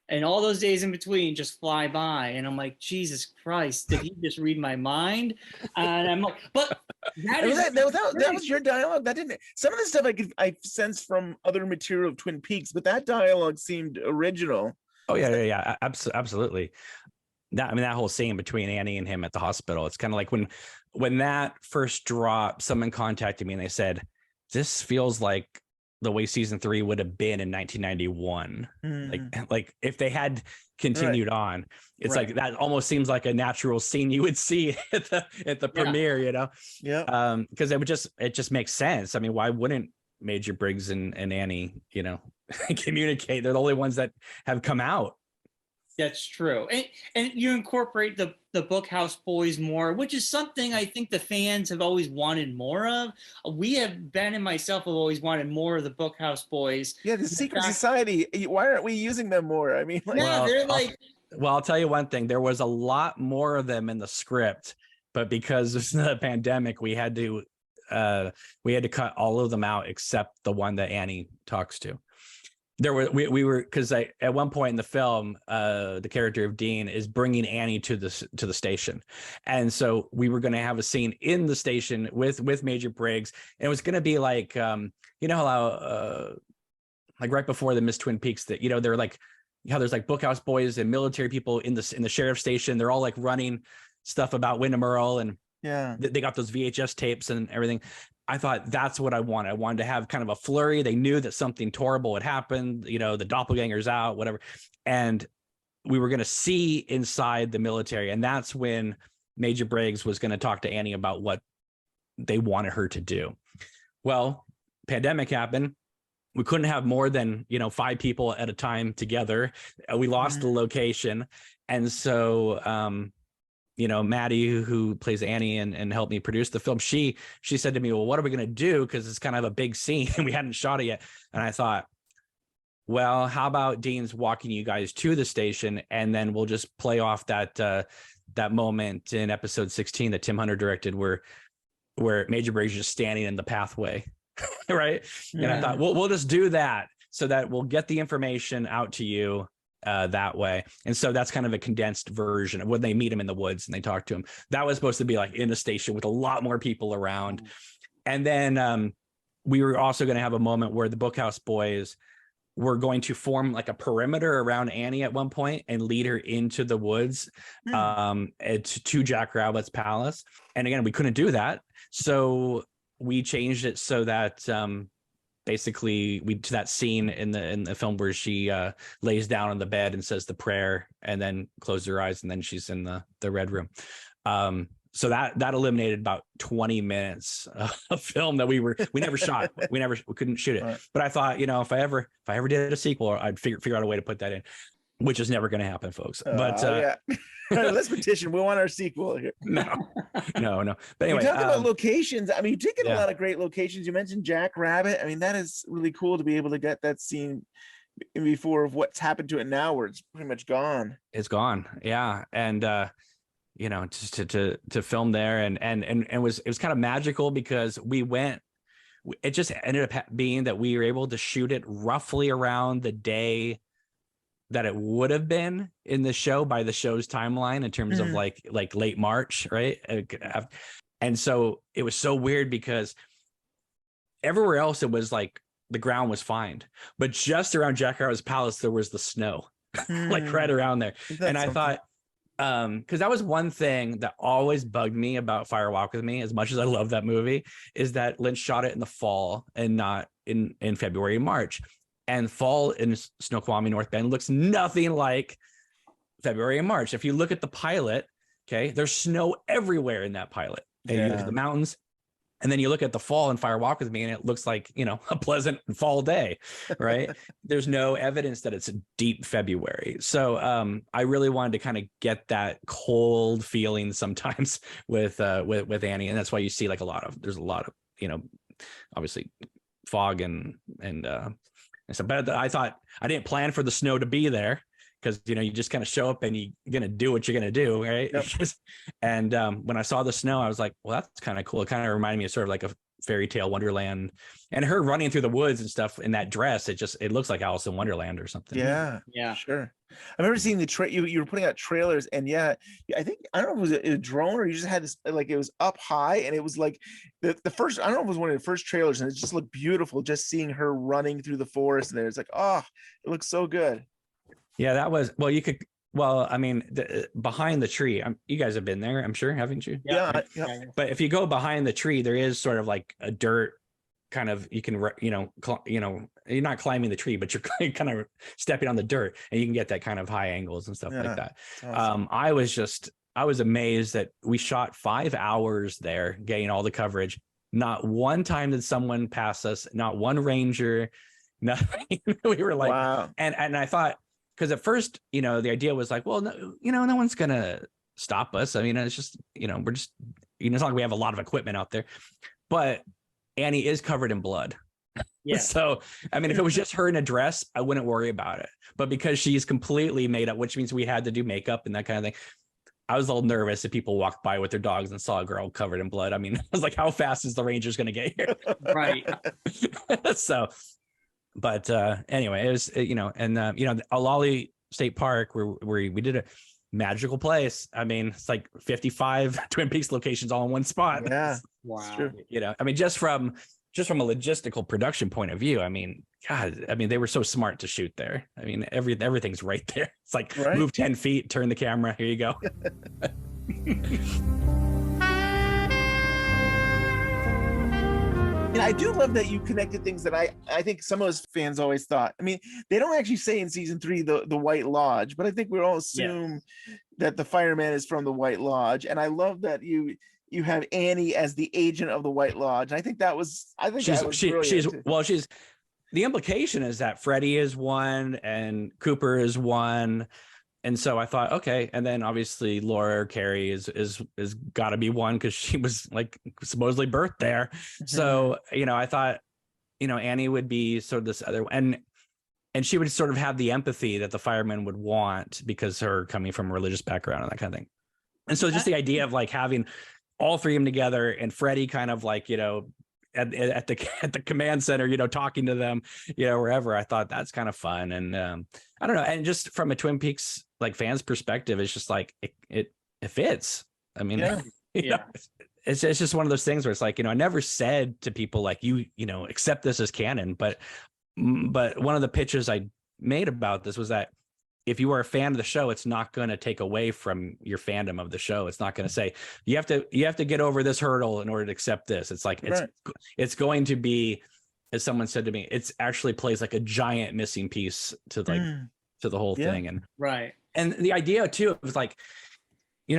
And all those days in between just fly by. And I'm like, Jesus Christ, did he just read my mind? And I'm like, but that was your dialogue. That didn't. Some of the stuff I sensed from other material of Twin Peaks, but that dialogue seemed original. Oh yeah. Absolutely. That whole scene between Annie and him at the hospital. It's kind of like when that first dropped, someone contacted me and they said, "This feels like the way season 3 would have been in 1991." Like if they had continued on, it's like that almost seems like a natural scene you would see at the premiere, you know? Yeah. Because it just makes sense. I mean, why wouldn't Major Briggs and Annie, you know, communicate? They're the only ones that have come out. That's true. And you incorporate the Bookhouse Boys more, which is something I think the fans have always wanted more of. We have, Ben and myself, have always wanted more of the Bookhouse Boys. Yeah, the secret society. Why aren't we using them more? I mean, like, yeah, they're like. Well, I'll tell you one thing. There was a lot more of them in the script, but because of the pandemic, we had to cut all of them out except the one that Annie talks to. We were because at one point in the film, the character of Dean is bringing Annie to the station, and so we were going to have a scene in the station with Major Briggs, and it was going to be like you know how like right before the Miss Twin Peaks, that, you know, they're like how there's like Bookhouse Boys and military people in the sheriff's station. They're all like running stuff about Wyndham Earl, and yeah, they got those VHS tapes and everything. I thought that's what I wanted. I wanted to have kind of a flurry. They knew that something horrible had happened, you know, the doppelganger's out, whatever. And we were going to see inside the military. And that's when Major Briggs was going to talk to Annie about what they wanted her to do. Well, pandemic happened. We couldn't have more than, you know, 5 people at a time together. We lost the location. And so, you know, Maddie, who plays Annie and helped me produce the film, she said to me, well, what are we going to do? Because it's kind of a big scene and we hadn't shot it yet. And I thought, well, how about Dean's walking you guys to the station, and then we'll just play off that moment in episode 16 that Tim Hunter directed where Major Briggs is just standing in the pathway, right? And I thought, we'll just do that so that we'll get the information out to you that way. And so that's kind of a condensed version of when they meet him in the woods and they talk to him. That was supposed to be like in a station with a lot more people around. And then we were also going to have a moment where the Bookhouse Boys were going to form like a perimeter around Annie at one point and lead her into the woods to Jack Rabbit's palace. And again, we couldn't do that. So we changed it so that basically we to that scene in the film where she lays down on the bed and says the prayer and then closes her eyes, and then she's in the red room. so that eliminated about 20 minutes of film that we never shot. We couldn't shoot it. Right. But I thought, if I ever did a sequel, I'd figure out a way to put that in, which is never going to happen, folks. But yeah. Let's petition. We want our sequel here. no. But anyway, you talk about locations. I mean, you did get yeah. a lot of great locations. You mentioned Jack Rabbit. I mean, that is really cool to be able to get that scene before of what's happened to it now, where it's pretty much gone. It's gone. Yeah. And, just to film there and it was kind of magical because it just ended up being that we were able to shoot it roughly around the day that it would have been in the show by the show's timeline in terms of like late March, right? And so it was so weird because everywhere else it was like the ground was fine, but just around Jack Rabbit's palace there was the snow, like right around there. And I thought, because that was one thing that always bugged me about Fire Walk with Me, as much as I love that movie, is that Lynch shot it in the fall and not in February and March. And fall in Snoqualmie, North Bend looks nothing like February and March. If you look at the pilot, okay, there's snow everywhere in that pilot. And you look at the mountains, and then you look at the fall in Fire Walk with Me, and it looks like, a pleasant fall day, right? There's no evidence that it's a deep February. So I really wanted to kind of get that cold feeling sometimes with Annie. And that's why you see like there's a lot of, obviously fog and so, but I thought I didn't plan for the snow to be there because, you just kind of show up and you're going to do what you're going to do. Right. Yep. And when I saw the snow, I was like, well, that's kind of cool. It kind of reminded me of sort of like a fairy tale Wonderland, and her running through the woods and stuff in that dress. It looks like Alice in Wonderland or something. Yeah. Sure. I remember seeing you were putting out trailers, and I don't know if it was a drone or you just had this, like, it was up high, and it was like the first, I don't know if it was one of the first trailers, and it just looked beautiful just seeing her running through the forest there. It's like, oh, it looks so good. Yeah, that was, I mean, behind the tree, you guys have been there, I'm sure, haven't you? Yeah. But if you go behind the tree, there is sort of like a dirt kind of, you can, you're not climbing the tree, but you're kind of stepping on the dirt, and you can get that kind of high angles and stuff like that. Awesome. I was amazed that we shot 5 hours there, getting all the coverage. Not one time did someone pass us, not one ranger, nothing. We were like, wow. And I thought, because at first, the idea was like, well, no, no one's gonna stop us. I mean, it's just, we're just, it's not like we have a lot of equipment out there, but Annie is covered in blood. Yeah. So, I mean, if it was just her in a dress, I wouldn't worry about it. But because she's completely made up, which means we had to do makeup and that kind of thing, I was a little nervous if people walked by with their dogs and saw a girl covered in blood. I mean, I was like, how fast is the Rangers going to get here? Right. So, but anyway, it was, Olali State Park, where we did a magical place. I mean, it's like 55 Twin Peaks locations all in one spot. Yeah. Wow. I mean, just from a logistical production point of view, I mean, God, I mean, they were so smart to shoot there. I mean, everything's right there. It's like, move 10 feet, turn the camera, here you go. And I do love that you connected things that I think some of us fans always thought. I mean, they don't actually say in season 3 the White Lodge, but I think we all assume that the fireman is from the White Lodge. And I love that you have Annie as the agent of the White Lodge. And I think that was brilliant. The implication is that Freddie is one and Cooper is one. And so I thought, okay. And then obviously Laura or Carrie is gotta be one, because she was like supposedly birthed there. Mm-hmm. So, I thought, Annie would be sort of this other, and she would sort of have the empathy that the firemen would want, because her coming from a religious background and that kind of thing. And so just the idea of like having all three of them together, and Freddie kind of like, at the command center, talking to them, wherever. I thought that's kind of fun. And I don't know. And just from a Twin Peaks like fans perspective, it's just like it fits. I mean, it's just one of those things where it's like, I never said to people like, accept this as canon, but one of the pitches I made about this was that if you are a fan of the show, it's not going to take away from your fandom of the show. It's not going to say you have to get over this hurdle in order to accept this. It's like, it's going to be, as someone said to me, it's actually plays like a giant missing piece to to the whole thing. And right. And the idea too, it was like,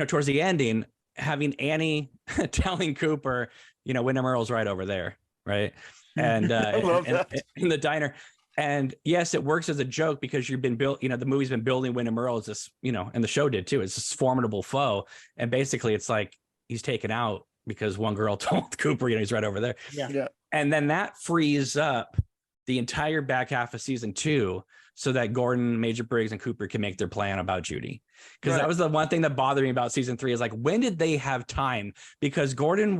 towards the ending, having Annie telling Cooper, Wyndham Earle's right over there, right? And I love that. in the diner. And yes, it works as a joke because you've been built, the movie's been building Wyndham Earle as this, and the show did too. It's this formidable foe. And basically it's like he's taken out because one girl told Cooper, he's right over there. Yeah. And then that frees up the entire back half of season 2 so that Gordon, Major Briggs, and Cooper can make their plan about Judy. Because that was the one thing that bothered me about season 3 is like, when did they have time? Because Gordon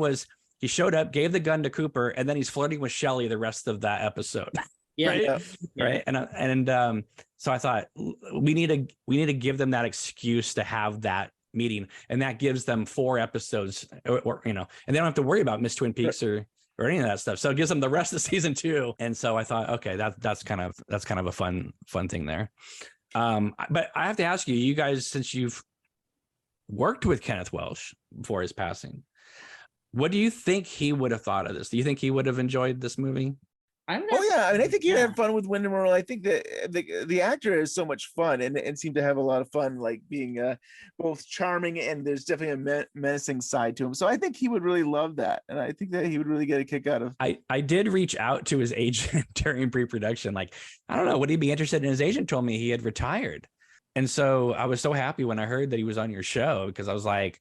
he showed up, gave the gun to Cooper, and then he's flirting with Shelley the rest of that episode. Yeah. Right. Yeah. Right. And so I thought we need to give them that excuse to have that meeting, and that gives them 4 episodes or and they don't have to worry about Miss Twin Peaks or any of that stuff. So it gives them the rest of season 2. And so I thought, okay, that's kind of a fun thing there. But I have to ask you guys, since you've worked with Kenneth Welsh before his passing, what do you think he would have thought of this? Do you think he would have enjoyed this movie? Oh yeah, I mean, I think you had fun with Wyndham Earle. I think that the actor is so much fun and seemed to have a lot of fun, like being both charming and there's definitely a menacing side to him. So I think he would really love that, and I think that he would really get a kick out of. I did reach out to his agent during pre-production. Like, I don't know, would he be interested? And his agent told me he had retired, and so I was so happy when I heard that he was on your show, because I was like,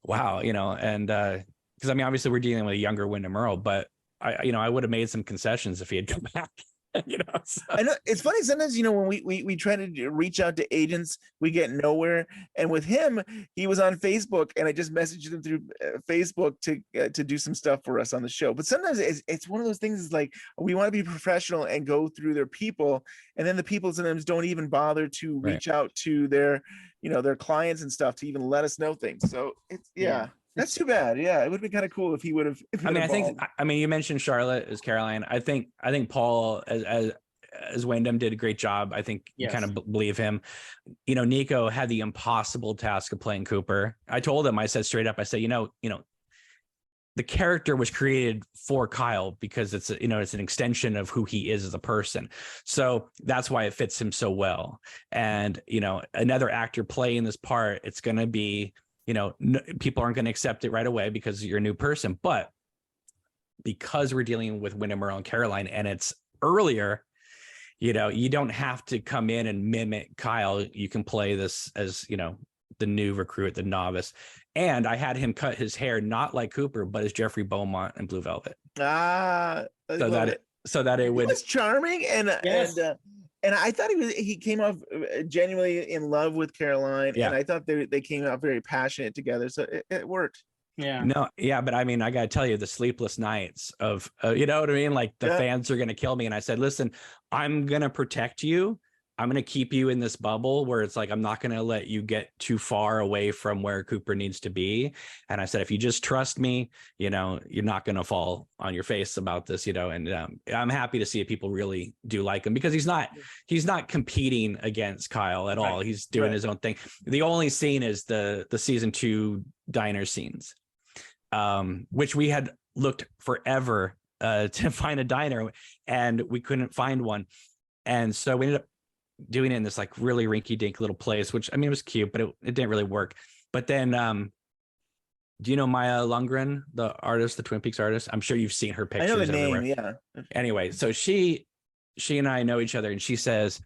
wow, and because I mean, obviously we're dealing with a younger Wyndham Earle, but I would have made some concessions if he had come back. So. I know it's funny sometimes, when we try to reach out to agents, we get nowhere. And with him, he was on Facebook, and I just messaged him through Facebook to do some stuff for us on the show. But sometimes it's one of those things. Is like, we want to be professional and go through their people, and then the people sometimes don't even bother to reach out to their their clients and stuff to even let us know things. So it's That's too bad. Yeah, it would be kind of cool if he would have. I mean, you mentioned Charlotte as Caroline. I think Paul as Wyndham did a great job. I think you kind of believe him. Nico had the impossible task of playing Cooper. I told him, I said straight up, I said, the character was created for Kyle because it's an extension of who he is as a person. So that's why it fits him so well. And another actor playing this part, it's going to be. People aren't going to accept it right away because you're a new person, but because we're dealing with Wyndham Earle and Caroline and it's earlier, you don't have to come in and mimic Kyle. You can play this as, the new recruit, the novice. And I had him cut his hair, not like Cooper, but as Jeffrey Beaumont in Blue Velvet. So that it would. He was charming and I thought he came off genuinely in love with Caroline, and I thought they came out very passionate together, so it worked. Yeah. No, yeah, but I mean, I got to tell you, the sleepless nights of, you know what I mean? Like the fans are going to kill me. And I said, listen, I'm going to protect you. I'm going to keep you in this bubble where it's like, I'm not going to let you get too far away from where Cooper needs to be. And I said, if you just trust me, you're not going to fall on your face about this, and I'm happy to see if people really do like him, because he's not competing against Kyle at all. He's doing his own thing. The only scene is the season 2 diner scenes, which we had looked forever to find a diner and we couldn't find one. And so we ended up doing it in this like really rinky dink little place, which I mean, it was cute, but it didn't really work. But then, do you know Maya Lundgren, the artist, the Twin Peaks artist? I'm sure you've seen her pictures. I know the name, everywhere. Yeah. Anyway, so she and I know each other, and she says,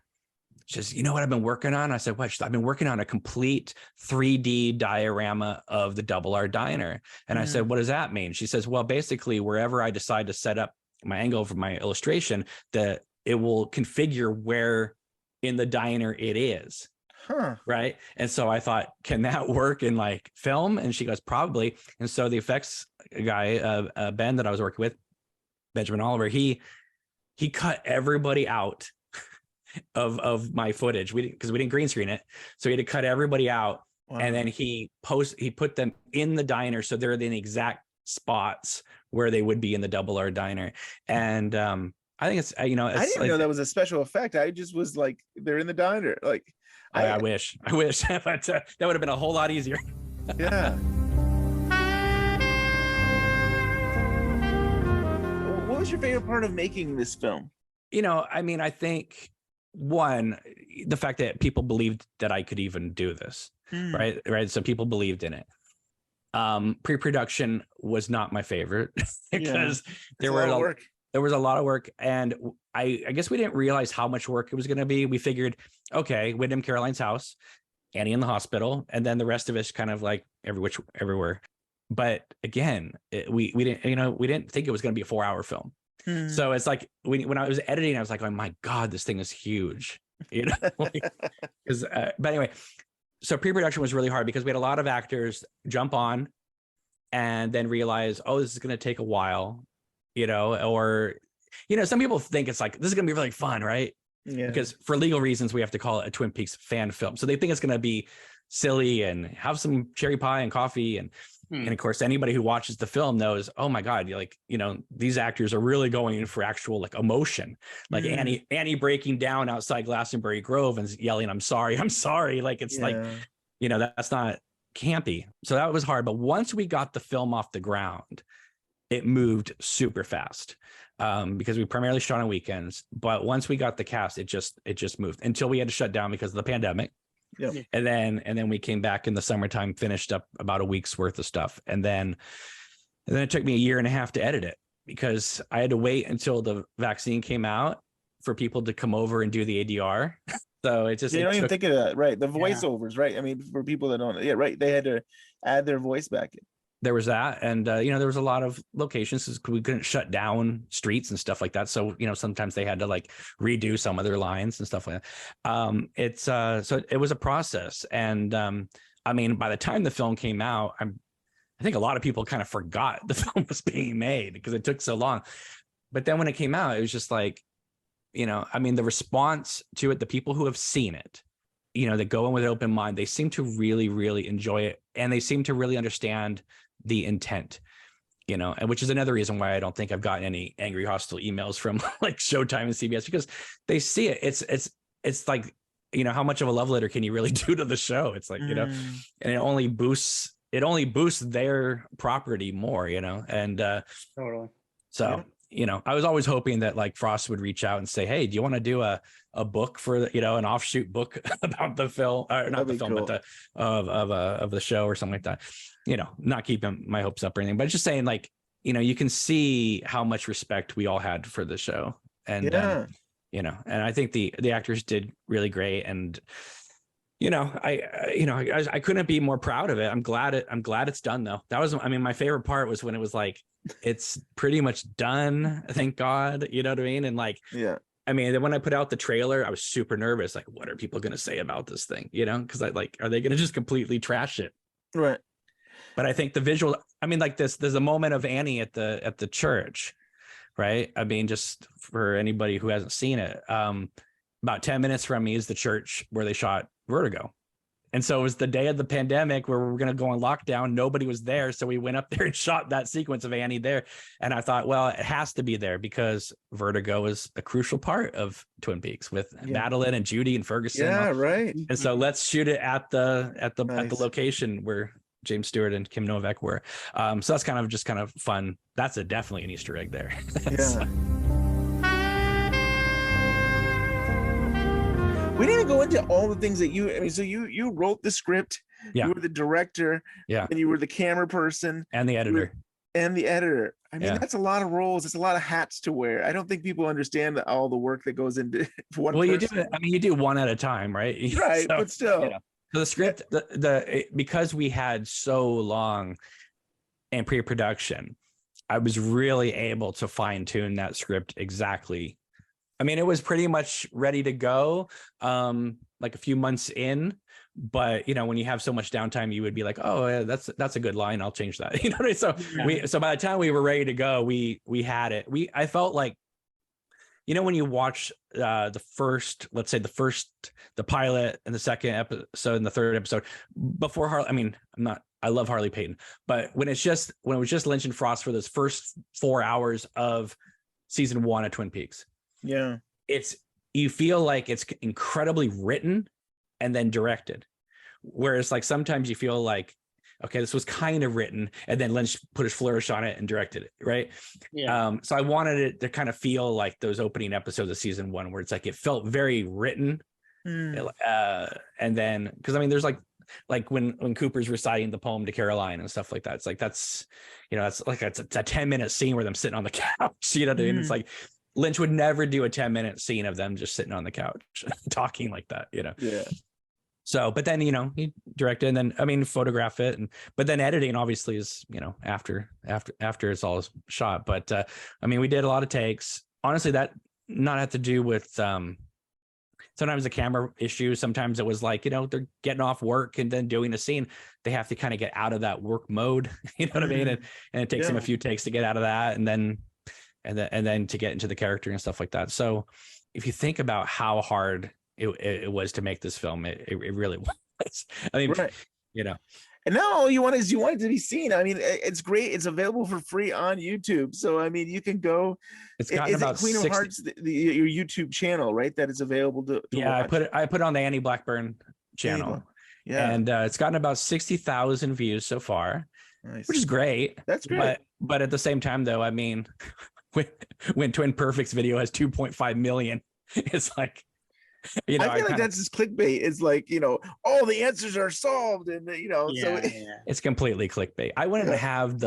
you know what I've been working on? I said, what? I've been working on a complete 3D diorama of the Double R Diner. And I said, what does that mean? She says, well, basically, wherever I decide to set up my angle for my illustration, that it will configure where in the diner it is. Right. And so I thought, can that work in like film? And she goes, probably. And so the effects guy, Ben, that I was working with, Benjamin Oliver, he cut everybody out of my footage. Because we didn't green screen it. So he had to cut everybody out. Wow. And then he put them in the diner. So they're in the exact spots where they would be in the Double R Diner. And, I think it's, I didn't even know that was a special effect. I just was like, they're in the diner. Like, I wish, but that would have been a whole lot easier. Yeah. What was your favorite part of making this film? I mean, I think one, the fact that people believed that I could even do this, right? So people believed in it. Pre-production was not my favorite because there was a lot of work, and I guess we didn't realize how much work it was going to be. We figured, okay, Wyndham Caroline's house, Annie in the hospital, and then the rest of us kind of like everywhere. But again, we didn't think it was going to be a 4-hour film. So it's like when I was editing, I was like, oh my God, this thing is huge, but anyway, so pre-production was really hard because we had a lot of actors jump on and then realize, oh, this is going to take a while, or, some people think it's like, this is going to be really fun, right? Yeah. Because for legal reasons, we have to call it a Twin Peaks fan film. So they think it's going to be silly and have some cherry pie and coffee. And of course, anybody who watches the film knows, oh my God, these actors are really going for actual like emotion, like Annie breaking down outside Glastonbury Grove and yelling, I'm sorry. Like, it's like, that's not campy. So that was hard. But once we got the film off the ground, it moved super fast. Because we primarily shot on weekends, but once we got the cast, it just moved until we had to shut down because of the pandemic. Yep. And then we came back in the summertime, finished up about a week's worth of stuff. And then it took me a year and a half to edit it because I had to wait until the vaccine came out for people to come over and do the ADR. So it just, you don't even think of that, right? The voiceovers, right? I mean, for people that don't, right. They had to add their voice back in. There was that. And, there was a lot of locations because we couldn't shut down streets and stuff like that. So, sometimes they had to like redo some of their lines and stuff like that. So it was a process. And I mean, by the time the film came out, I think a lot of people kind of forgot the film was being made because it took so long. But then when it came out, it was just like, I mean, the response to it, the people who have seen it, that go in with an open mind, they seem to really, really enjoy it. And they seem to really understand the intent, and which is another reason why I don't think I've gotten any angry, hostile emails from like Showtime and CBS, because they see it. It's like, how much of a love letter can you really do to the show? It's like, and it only boosts their property more, and totally. So, I was always hoping that like Frost would reach out and say, hey, do you want to do a book for, an offshoot book about the film, or not the film, cool. But of the show or something like that, not keeping my hopes up or anything, but just saying like, you can see how much respect we all had for the show. And, and I think the actors did really great. And, I couldn't be more proud of it. I'm glad it's done though. That was, I mean, my favorite part was when it was like, it's pretty much done. Thank God. You know what I mean? And like, I mean, when I put out the trailer, I was super nervous. Like, what are people going to say about this thing? Cause are they going to just completely trash it? Right. But I think the visual, I mean, like there's a moment of Annie at the church, right? I mean, just for anybody who hasn't seen it, about 10 minutes from me is the church where they shot Vertigo. And so it was the day of the pandemic where we were going to go on lockdown. Nobody was there. So we went up there and shot that sequence of Annie there. And I thought, well, it has to be there because Vertigo is a crucial part of Twin Peaks with Madeline and Judy and Ferguson. Yeah, right. And so let's shoot it at the location where James Stewart and Kim Novak were. So that's kind of fun. That's definitely an Easter egg there. Yeah. We need to go into all the things that you wrote the script, you were the director, and you were the camera person and the editor. I mean, that's a lot of roles. It's a lot of hats to wear. I don't think people understand all the work that goes into one. Well, person. You do one at a time, right? Right, but still. So the script, because we had so long in pre-production, I was really able to fine tune that script exactly. I mean, it was pretty much ready to go, like a few months in, but when you have so much downtime, you would be like, oh, yeah, that's a good line. I'll change that. What I mean? So by the time we were ready to go, we had it. I felt like, when you watch the pilot and the second episode and the third episode before Harley, I love Harley Payton, but when it was just Lynch and Frost for those first 4 hours of season 1 of Twin Peaks. Yeah, you feel like it's incredibly written and then directed, whereas like sometimes you feel like, okay, this was kind of written and then Lynch put his flourish on it and directed it, right? So I wanted it to kind of feel like those opening episodes of season 1 where it's like it felt very written, and then because there's like like when Cooper's reciting the poem to Caroline and stuff like that. It's like that's it's a 10-minute scene where them sitting on the couch. You know what I mean? It's like Lynch would never do a 10-minute scene of them just sitting on the couch talking like that, you know? Yeah. So, but then, he directed and then, I mean, photograph it. But then editing obviously is, after it's all shot. But I mean, we did a lot of takes. Honestly, that not have to do with sometimes the camera issue. Sometimes it was like, they're getting off work and then doing a scene. They have to kind of get out of that work mode. You know what I mean? And it takes them a few takes to get out of that. And then to get into the character and stuff like that. So if you think about how hard it was to make this film, it really was. I mean, right. And now all you want it to be seen. I mean, it's great. It's available for free on YouTube. So, I mean, you can go. It's got about Queen 60... of Hearts, your YouTube channel, right? That is available to yeah, watch. I put it on the Annie Blackburn channel. Yeah. And it's gotten about 60,000 views so far, nice. Which is great. That's great. But at the same time, though, I mean, when TwinPeaks video has 2.5 million, it's like, I feel like that's just clickbait. It's like, all the answers are solved, and it's completely clickbait. I wouldn't have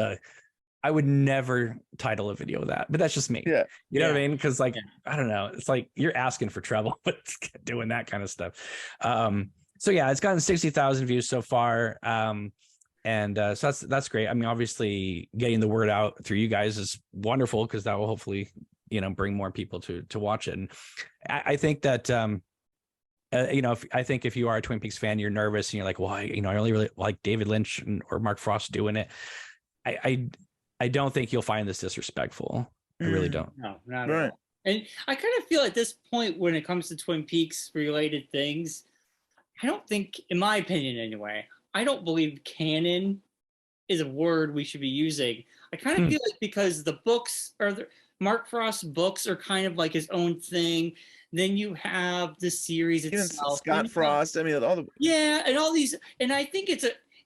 I would never title a video that, but that's just me. Yeah. You know what I mean? Because I don't know. It's like you're asking for trouble with doing that kind of stuff. So yeah, it's gotten 60,000 views so far. So that's great. I mean, obviously getting the word out through you guys is wonderful because that will hopefully, bring more people to watch it. And I think that, if you are a Twin Peaks fan, you're nervous and you're like, well, I only really like David Lynch or Mark Frost doing it. I don't think you'll find this disrespectful. I really don't. No, not at all. And I kind of feel at this point when it comes to Twin Peaks related things, I don't think, in my opinion anyway, I don't believe canon is a word we should be using. I kind of feel like because the books Mark Frost's books are kind of like his own thing. Then you have the series itself. Scott Frost. I mean, all the and all these, and I think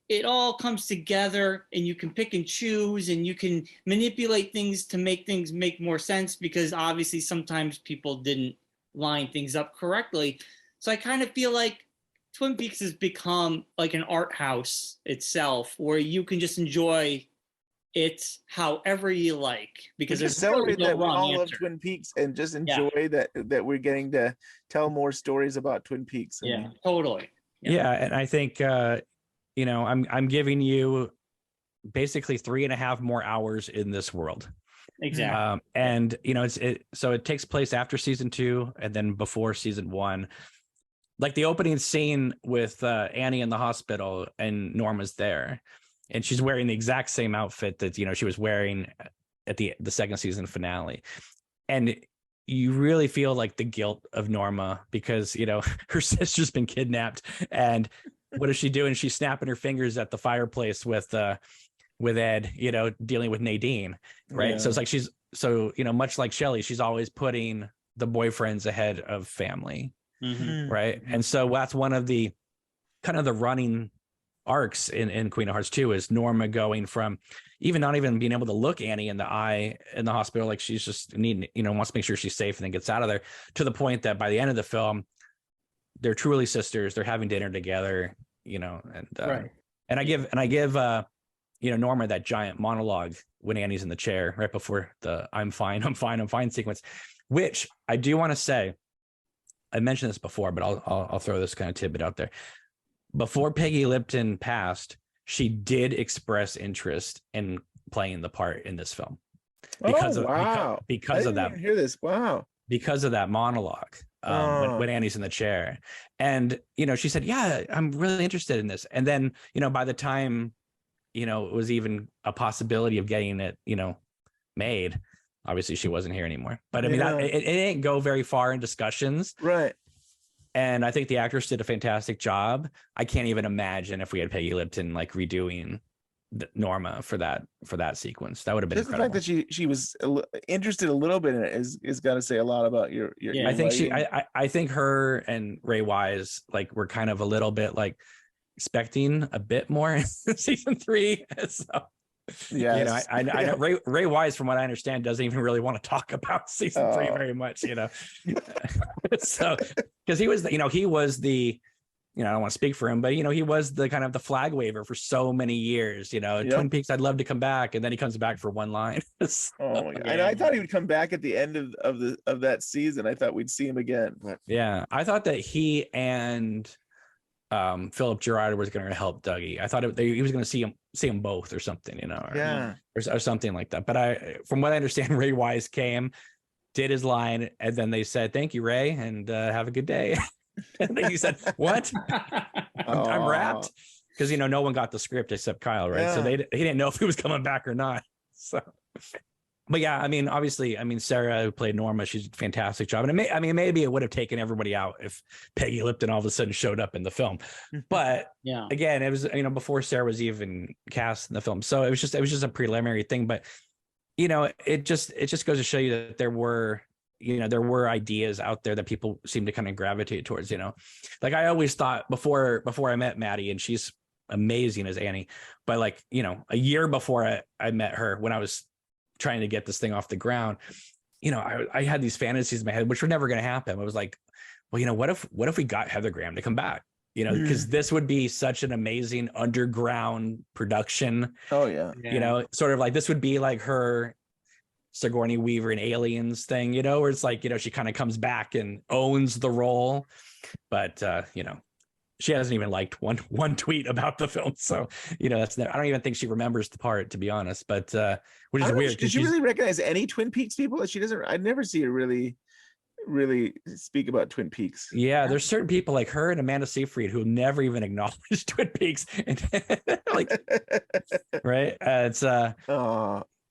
it all comes together, and you can pick and choose, and you can manipulate things to make things make more sense because obviously sometimes people didn't line things up correctly. So I kind of feel like Twin Peaks has become like an art house itself, where you can just enjoy it however you like, because there's celebrate no that we wrong all love answer. Twin Peaks and just enjoy that we're getting to tell more stories about Twin Peaks. Totally. Yeah, and I think I'm giving you basically 3.5 more hours in this world. Exactly. And so it takes place after season 2 and then before season 1. Like the opening scene with Annie in the hospital and Norma's there. And she's wearing the exact same outfit that, she was wearing at the second season finale. And you really feel like the guilt of Norma because, her sister's been kidnapped. And what is she doing? She's snapping her fingers at the fireplace with Ed, dealing with Nadine. Right. Yeah. So it's like much like Shelley, she's always putting the boyfriends ahead of family. Mm-hmm. Right. And so that's one of the kind of the running arcs in Queen of Hearts 2 is Norma going from not even being able to look Annie in the eye in the hospital, like she's just wants to make sure she's safe and then gets out of there, to the point that by the end of the film they're truly sisters, they're having dinner together, and I give Norma that giant monologue when Annie's in the chair right before the I'm fine sequence, which I do want to say, I mentioned this before, but I'll throw this kind of tidbit out there. Before Peggy Lipton passed, she did express interest in playing the part in this film because of that. Hear this? Wow! Because of that monologue when Annie's in the chair, and she said, "Yeah, I'm really interested in this." And then by the time it was even a possibility of getting it made, obviously she wasn't here anymore. But I mean, it didn't go very far in discussions, right? And I think the actress did a fantastic job. I can't even imagine if we had Peggy Lipton like redoing Norma for that sequence. That would have been just incredible. The fact that she was interested a little bit in it is got to say a lot about your I think I think her and Ray Wise were kind of a little bit expecting a bit more in season 3. So yeah, I know Ray Wise, from what I understand, doesn't even really want to talk about season 3 very much, so because he was the I don't want to speak for him, but he was the kind of the flag waver for so many years. Yep. Twin Peaks, I'd love to come back, and then he comes back for one line. Oh my God. And I thought he would come back at the end of that season. I thought we'd see him again. But Yeah, I thought that he and Philip Gerard was going to help Dougie. I thought he was going to see him both or something, or something like that. But from what I understand, Ray Wise came, did his line, and then they said, "Thank you, Ray, and have a good day." And then he said, "What? I'm wrapped," because no one got the script except Kyle, right? Yeah. So he didn't know if he was coming back or not. So, but yeah, obviously, Sarah, who played Norma, she's a fantastic job, and maybe it would have taken everybody out if Peggy Lipton all of a sudden showed up in the film. But Yeah, again, it was before Sarah was even cast in the film, so it was just a preliminary thing. But it just goes to show you that there were ideas out there that people seem to kind of gravitate towards. Like I always thought before I met Maddie, and she's amazing as Annie, but like a year before I met her, when I was trying to get this thing off the ground, I had these fantasies in my head which were never going to happen. I was like, well, what if we got Heather Graham to come back, because this would be such an amazing underground production. oh yeah. Sort of like this would be like her Sigourney Weaver and Aliens thing, where it's like, she kind of comes back and owns the role. But she hasn't even liked one tweet about the film, so I don't even think she remembers the part, to be honest. But which is weird. Did you really recognize any Twin Peaks people? She doesn't. I never see her really speak about Twin Peaks. Yeah, there's certain people like her and Amanda Seyfried who never even acknowledge Twin Peaks, and like, right? It's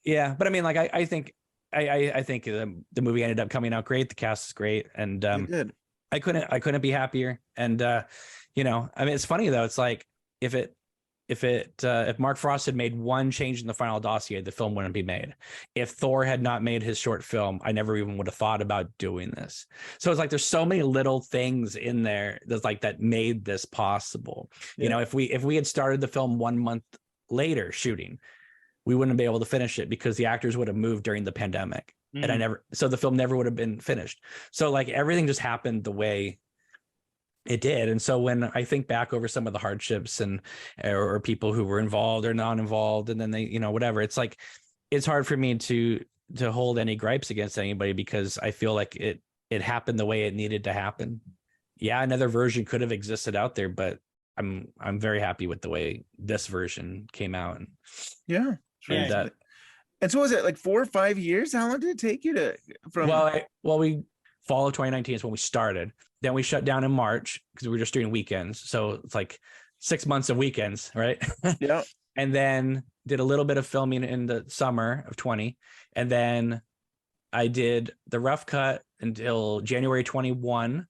yeah, but I think the movie ended up coming out great. The cast is great, and Good. I couldn't be happier. And it's funny though. It's like if Mark Frost had made one change in the final dossier, the film wouldn't be made. If Thor had not made his short film, I never even would have thought about doing this. So it's like there's so many little things in there that's like that made this possible. Yeah. If we had started the film 1 month later shooting, we wouldn't be able to finish it because the actors would have moved during the pandemic. And so the film never would have been finished. So like everything just happened the way it did. And so when I think back over some of the hardships or people who were involved or not involved, and then they, whatever, it's like, it's hard for me to hold any gripes against anybody because I feel like it happened the way it needed to happen. Yeah, another version could have existed out there, but I'm very happy with the way this version came out. Yeah. Yeah. And so was it like 4 or 5 years? How long did it take you from? We fall of 2019 is when we started. Then we shut down in March because we were just doing weekends. So it's like 6 months of weekends, right? Yeah. And then did a little bit of filming in the summer of 20. And then I did the rough cut until January 21.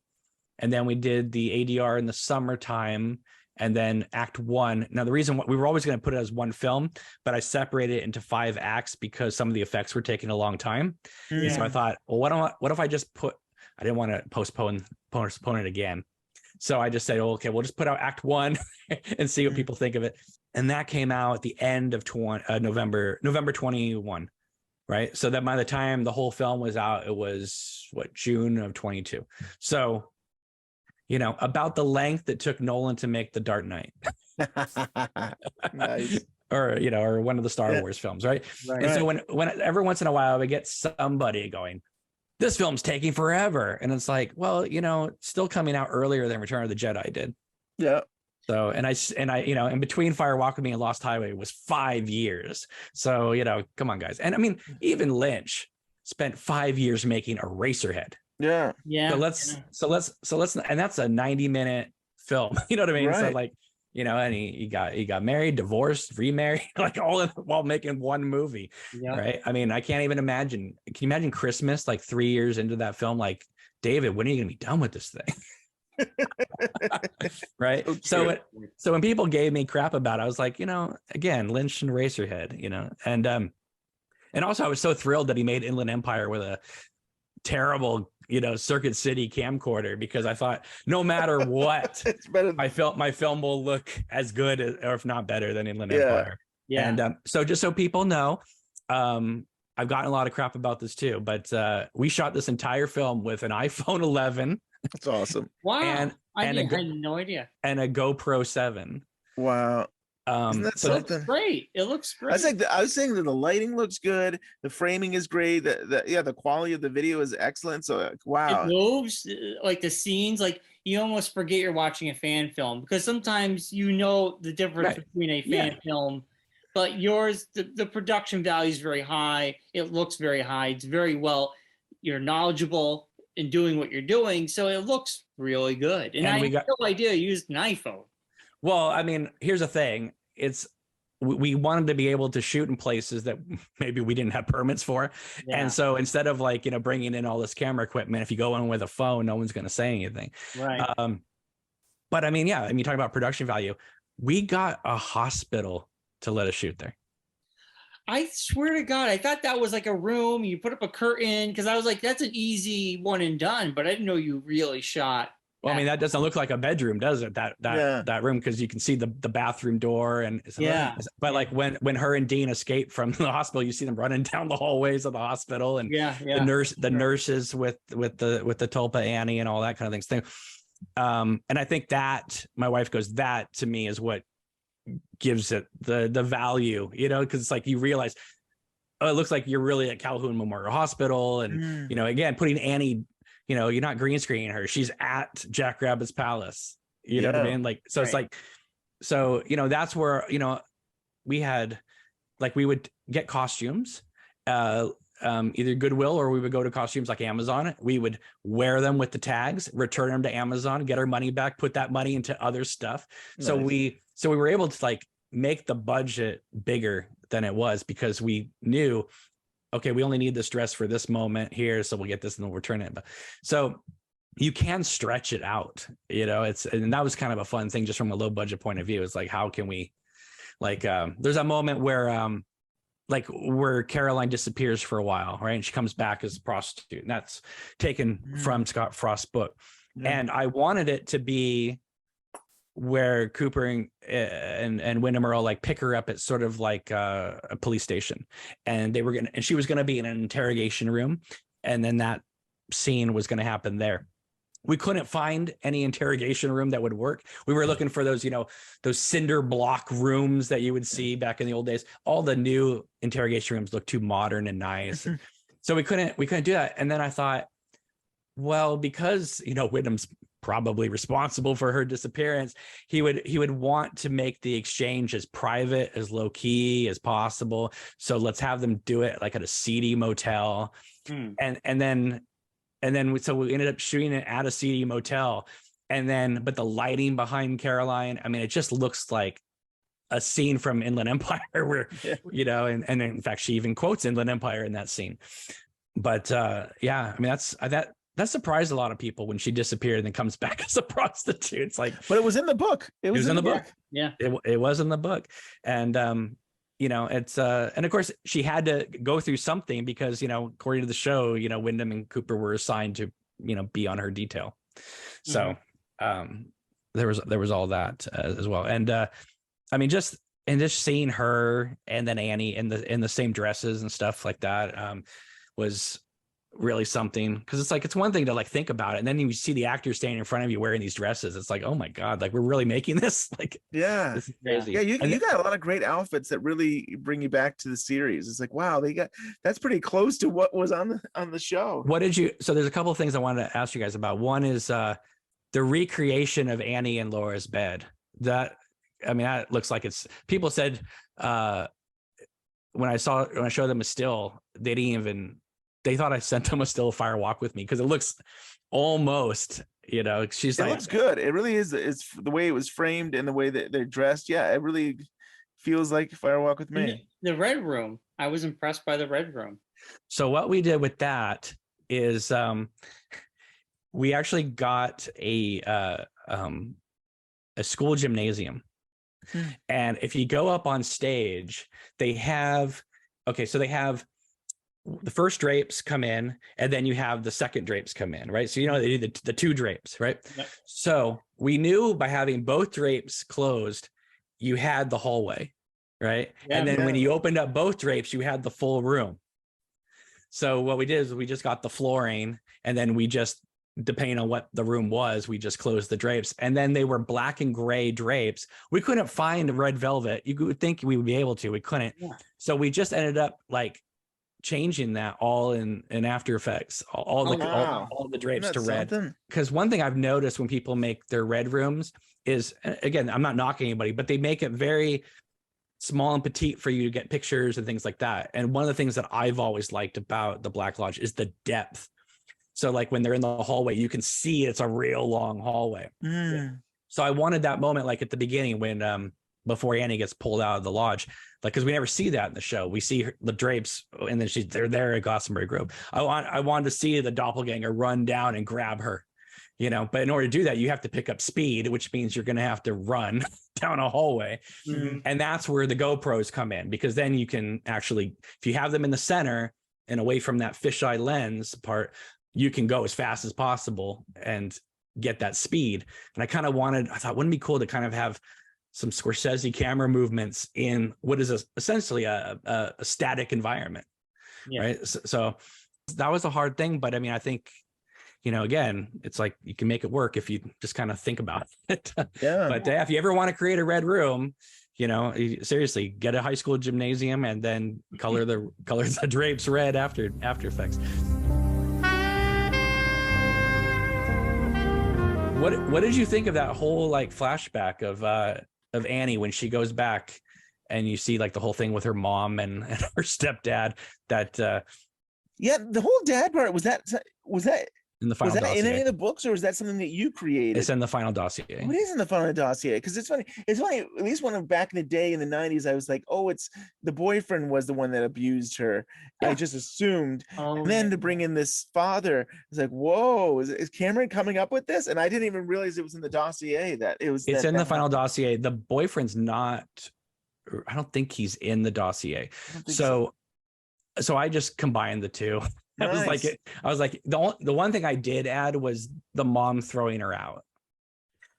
And then we did the ADR in the summertime. And then Act 1. Now, the reason we were always going to put it as one film, but I separated it into 5 acts because some of the effects were taking a long time. Yeah. So I thought, well, what if I just I didn't want to postpone it again. So I just said, okay, we'll just put out Act 1 and see what people think of it. And that came out at the end of November 21, right? So that by the time the whole film was out, it was June of 22. So about the length it took Nolan to make The Dark Knight. Nice. or one of the Star Wars films, right? And so when every once in a while we get somebody going, this film's taking forever, and it's like, well, it's still coming out earlier than Return of the Jedi did. Yeah. So and I in between Fire Walk with Me and Lost Highway was 5 years. So come on, guys. And even Lynch spent 5 years making Eraserhead. Yeah. Yeah. So let's and that's a 90-minute film. You know what I mean? Right. So like, and he got married, divorced, remarried, like all while making one movie. Yeah. Right. I can't even imagine. Can you imagine Christmas like 3 years into that film? Like, David, when are you gonna be done with this thing? Right. So when people gave me crap about it, I was like, again, Lynch and Eraserhead, and also I was so thrilled that he made Inland Empire with a terrible Circuit City camcorder, because I thought no matter what, It's better. I felt my film will look as good or if not better than Inland Empire. Yeah. And so just so people know, I've gotten a lot of crap about this too, but we shot this entire film with an iPhone 11 That's awesome. Wow. I had no idea. and a GoPro 7. Wow. Isn't that So something? Great. It looks great. I was saying that the lighting looks good, the framing is great, the quality of the video is excellent. So wow. It moves like the scenes, like you almost forget you're watching a fan film because sometimes you know the difference between a fan film, but yours, the production value is very high. It looks very high. It's very well. You're knowledgeable in doing what you're doing, so it looks really good. And I had no idea you used an iPhone. Well, I mean, here's the thing. We wanted to be able to shoot in places that maybe we didn't have permits for. Yeah. And so instead of like, bringing in all this camera equipment, if you go in with a phone, no one's going to say anything. Right. But I mean, talking about production value, we got a hospital to let us shoot there. I swear to God, I thought that was like a room. You put up a curtain because I was like, that's an easy one and done. But I didn't know you really shot. Well, I mean, that doesn't look like a bedroom, does it? That room, because you can see the bathroom door and But like when her and Dean escape from the hospital, you see them running down the hallways of the hospital, and the nurses with the Tulpa Annie and all that kind of things. And I think that my wife goes, that to me is what gives it the value, because it's like you realize, oh, it looks like you're really at Calhoun Memorial Hospital, and again, putting Annie. You're not green screening her. She's at Jack Rabbit's palace. You know what I mean? Like, so it's like, so, that's where, we had, like, we would get costumes, either Goodwill, or we would go to costumes like Amazon. We would wear them with the tags, return them to Amazon, get our money back, put that money into other stuff. Nice. So we were able to like make the budget bigger than it was, because we knew, okay, we only need this dress for this moment here, so we'll get this and then we'll return it. So you can stretch it out, and that was kind of a fun thing just from a low budget point of view. It's like, how can we, like, there's a moment where Caroline disappears for a while, right? And she comes back as a prostitute, and that's taken from Scott Frost's book. And I wanted it to be where Cooper and Wyndham Earl like pick her up at sort of like a police station, and she was gonna be in an interrogation room, and then that scene was gonna happen there. We couldn't find any interrogation room that would work. We were looking for those, those cinder block rooms that you would see back in the old days. All the new interrogation rooms look too modern and nice. So we couldn't do that. And then I thought, well, because Wyndham's probably responsible for her disappearance, he would want to make the exchange as private, as low key as possible. So let's have them do it like at a seedy motel. And then so we ended up shooting it at a seedy motel. But the lighting behind Caroline, I mean, it just looks like a scene from Inland Empire where, and in fact, she even quotes Inland Empire in that scene. But I mean, that surprised a lot of people when she disappeared and then comes back as a prostitute. It's like, but it was in the book. It was in the book. Yeah. It was in the book. And, it's, and of course she had to go through something because, according to the show, Wyndham and Cooper were assigned to, be on her detail. So, there was all that as well. And, I mean, just seeing her and then Annie in the same dresses and stuff like that, was really something, because it's like, it's one thing to like think about it, and then you see the actors standing in front of you wearing these dresses. It's like, oh my God, like we're really making this. Like, this is crazy. You got a lot of great outfits that really bring you back to the series. It's like, wow, that's pretty close to what was on the show. So there's a couple of things I wanted to ask you guys about. One is the recreation of Annie and Laura's bed. That looks like it's, people said when I showed them a still, they thought I sent them a still Fire Walk with Me, because it looks almost, it looks good. It really is. It's the way it was framed and the way that they're dressed. Yeah, it really feels like Fire Walk with Me. The red room, I was impressed by the red room. So what we did with that is we actually got a school gymnasium. And if you go up on stage, they have the first drapes come in, and then you have the second drapes come in, right? So, they do the two drapes, right? Yep. So we knew by having both drapes closed, you had the hallway, right? Yeah, and then when you opened up both drapes, you had the full room. So what we did is we just got the flooring, and then we just depending on what the room was, we just closed the drapes. And then they were black and gray drapes. We couldn't find red velvet. You would think we would be able to, we couldn't. Yeah. So we just ended up like changing that all in After Effects, all the drapes to red. Because one thing I've noticed when people make their red rooms is, again, I'm not knocking anybody, but they make it very small and petite for you to get pictures and things like that. And one of the things that I've always liked about the Black Lodge is the depth. So like when they're in the hallway, you can see it's a real long hallway. So I wanted that moment, like at the beginning when before Annie gets pulled out of the lodge, like, because we never see that in the show. We see the drapes and then they're there at Glastonbury Grove. I wanted to see the doppelganger run down and grab her, you know, but in order to do that, you have to pick up speed, which means you're going to have to run down a hallway. And that's where the GoPros come in, because then you can actually, if you have them in the center and away from that fisheye lens part, you can go as fast as possible and get that speed. And I thought, wouldn't it be cool to kind of have some Scorsese camera movements in what is essentially a static environment. Right. So that was a hard thing. But I mean, I think, you know, again, it's like you can make it work if you just kind of think about it. But if you ever want to create a red room, you know, seriously, get a high school gymnasium and then color the drapes red after Effects. What did you think of that whole like flashback of Annie when she goes back and you see like the whole thing with her mom and her stepdad? That the whole dad part, was that in the final dossier. in any of the books, or was that something that you created? It's in the final dossier. Oh, it is in the final dossier, because it's funny. At least when back in the day in the 90s, I was like, oh, it's the boyfriend was the one that abused her. I just assumed. And then to bring in this father, it's like, whoa, is Cameron coming up with this? And I didn't even realize it was in the dossier that it was. It's in the final dossier. The boyfriend's not. I don't think he's in the dossier. So I just combined the two. Nice. I was like, the one thing I did add was the mom throwing her out.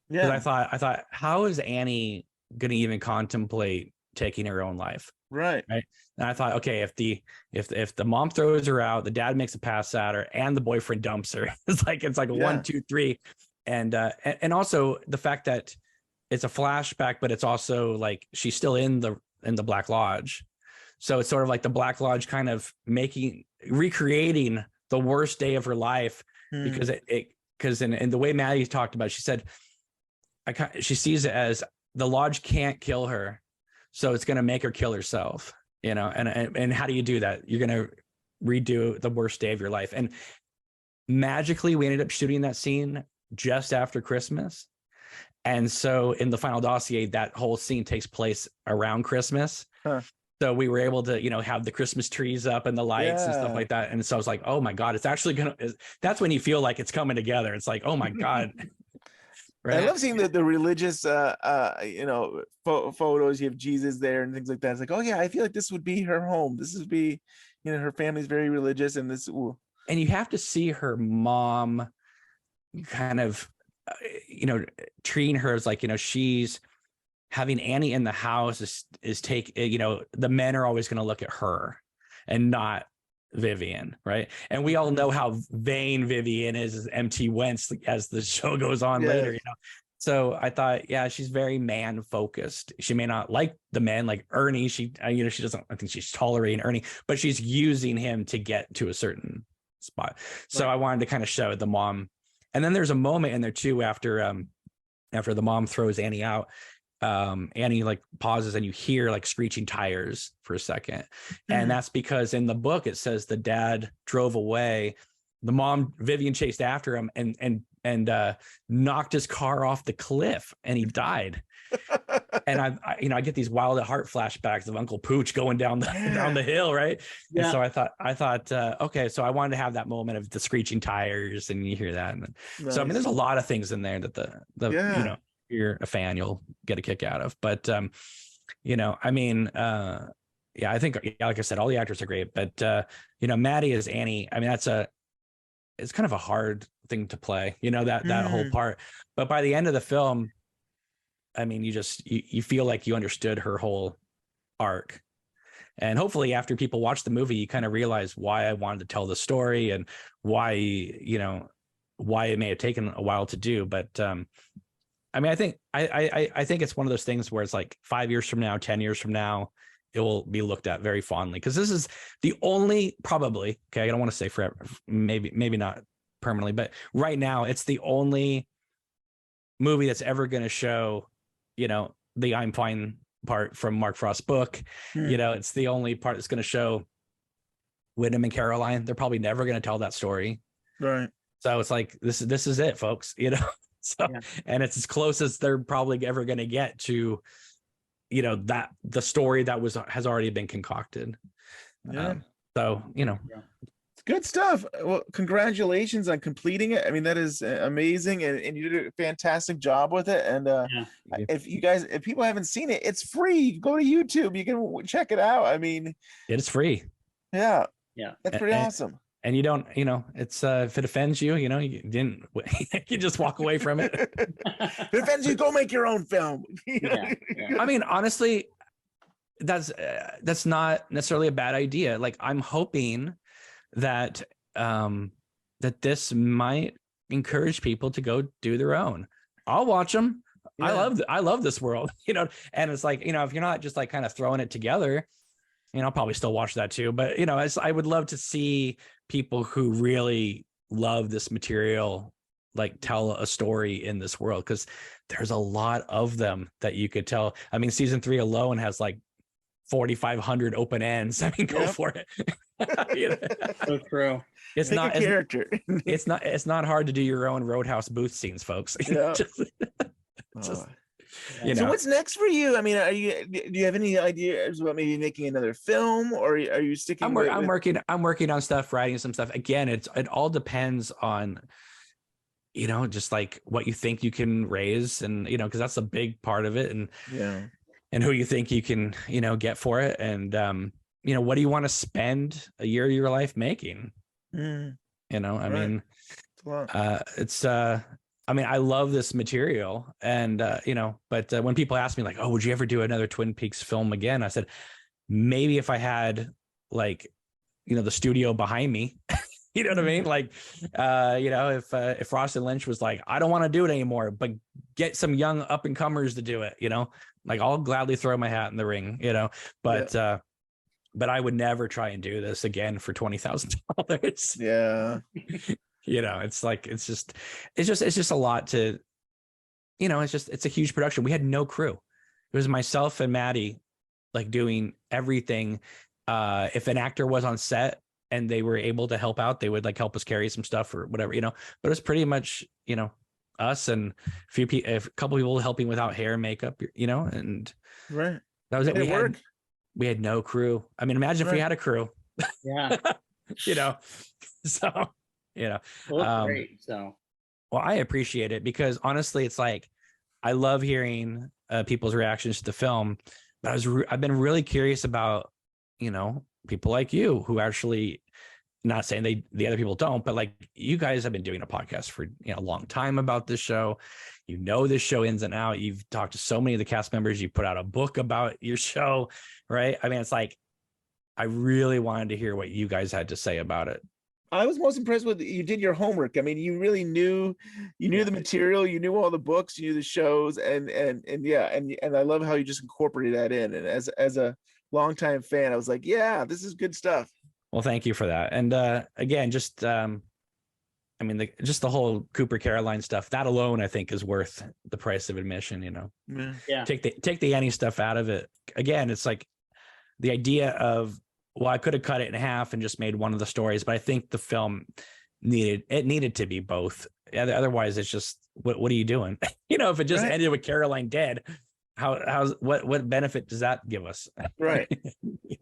Yeah. I thought, how is Annie going to even contemplate taking her own life? Right. And I thought, okay, if the mom throws her out, the dad makes a pass at her, and the boyfriend dumps her, it's like 1, 2, 3, and also the fact that it's a flashback, but it's also like she's still in the Black Lodge. So it's sort of like the Black Lodge kind of recreating the worst day of her life, because in the way Maddie talked about it, she said she sees it as the lodge can't kill her, so it's going to make her kill herself, you know. And how do you do that? You're going to redo the worst day of your life. And magically, we ended up shooting that scene just after Christmas. And so in the final dossier, that whole scene takes place around Christmas. So we were able to, you know, have the Christmas trees up and the lights and stuff like that. And so I was like, oh my God, it's actually that's when you feel like it's coming together. It's like, oh my God. Right? I love seeing the religious, you know, photos. You have Jesus there and things like that. It's like, oh yeah, I feel like this would be her home. This would be, you know, her family's very religious, and this. Ooh. And you have to see her mom kind of, you know, treating her as like, you know, she's having Annie in the house is you know, the men are always going to look at her and not Vivian, right? And we all know how vain Vivian is as MT Wentz as the show goes on later, you know. So I thought, yeah, she's very man focused. She may not like the men like Ernie. She doesn't. I think she's tolerating Ernie, but she's using him to get to a certain spot. So I wanted to kind of show the mom. And then there's a moment in there too after the mom throws Annie out. Annie like pauses and you hear like screeching tires for a second. And that's because in the book it says the dad drove away, the mom Vivian chased after him and knocked his car off the cliff and he died. And I get these wild at heart flashbacks of Uncle Pooch going down the hill, right? And so I thought okay, so I wanted to have that moment of the screeching tires and you hear that. And so I mean there's a lot of things in there that the you know, if you're a fan, you'll get a kick out of. But you know, I mean, I think, like I said, all the actors are great. But you know, Maddie as Annie, I mean, it's kind of a hard thing to play, you know, that whole part. But by the end of the film, I mean, you feel like you understood her whole arc. And hopefully after people watch the movie, you kind of realize why I wanted to tell the story and why, you know, why it may have taken a while to do. But I mean, I think it's one of those things where it's like 5 years from now, 10 years from now, it will be looked at very fondly, because this is the only, probably, okay, I don't want to say forever, maybe not permanently, but right now it's the only movie that's ever going to show, you know, the I'm fine part from Mark Frost's book. You know, it's the only part that's going to show Wyndham and Caroline. They're probably never going to tell that story. Right. So it's like, this is it, folks, you know. So, and it's as close as they're probably ever going to get to, you know, that the story that has already been concocted. So, you know, good stuff. Well, congratulations on completing it. I mean, that is amazing, and you did a fantastic job with it. And if people haven't seen it, it's free. Go to YouTube, you can check it out. I mean, it's free. Yeah, that's pretty awesome. And you don't, you know, it's if it offends you, you know, you didn't, you just walk away from it. If it offends you, go make your own film. I mean, honestly, that's not necessarily a bad idea. Like, I'm hoping that that this might encourage people to go do their own. I'll watch them. I love this world, you know. And it's like, you know, if you're not just like kind of throwing it together, you know, I'll probably still watch that too. But, you know, I would love to see people who really love this material like tell a story in this world, because there's a lot of them that you could tell. I mean, season 3 alone has like 4,500 open ends. I mean, go for it. You know? So true. It's not a character. It's not hard to do your own Roadhouse booth scenes, folks. Yeah. You know. So what's next for you? I mean, do you have any ideas about maybe making another film, or are you sticking? I'm working on stuff, writing some stuff. Again, it all depends on, you know, just like what you think you can raise, and, you know, because that's a big part of it, and and who you think you can, you know, get for it, and you know, what do you want to spend a year of your life making? You know, I mean, it's I mean, I love this material, and you know, but when people ask me like, oh, would you ever do another Twin Peaks film again? I said, maybe if I had, like, you know, the studio behind me. You know what I mean? Like, you know, if Frost and Lynch was like, I don't want to do it anymore, but get some young up and comers to do it, you know, like, I'll gladly throw my hat in the ring, you know, but I would never try and do this again for $20,000. Yeah. You know, it's like, it's just a lot to, you know, it's a huge production. We had no crew. It was myself and Maddie, like, doing everything. If an actor was on set and they were able to help out, they would like help us carry some stuff or whatever, you know, but it was pretty much, you know, us and a couple people helping without hair and makeup, you know, and that was it. We had no crew. I mean, imagine if we had a crew. Yeah. You know, so, you know, great. So, well, I appreciate it, because honestly, it's like, I love hearing people's reactions to the film, but I've been really curious about, you know, people like you who actually, not saying the other people don't, but like, you guys have been doing a podcast for, you know, a long time about this show. You know, this show ins and out. You've talked to so many of the cast members. You put out a book about your show, right? I mean, it's like, I really wanted to hear what you guys had to say about it. I was most impressed with, you did your homework. I mean, you really knew, the material, you knew all the books, you knew the shows, and I love how you just incorporated that in. And as a longtime fan, I was like, yeah, this is good stuff. Well, thank you for that. And again, just I mean, just the whole Cooper Caroline stuff, that alone, I think, is worth the price of admission. You know, take the Annie stuff out of it. Again, it's like the idea of, well, I could have cut it in half and just made one of the stories, but I think the film needed to be both. Otherwise, it's just, what are you doing? You know, if it just ended with Caroline dead, what benefit does that give us? Right.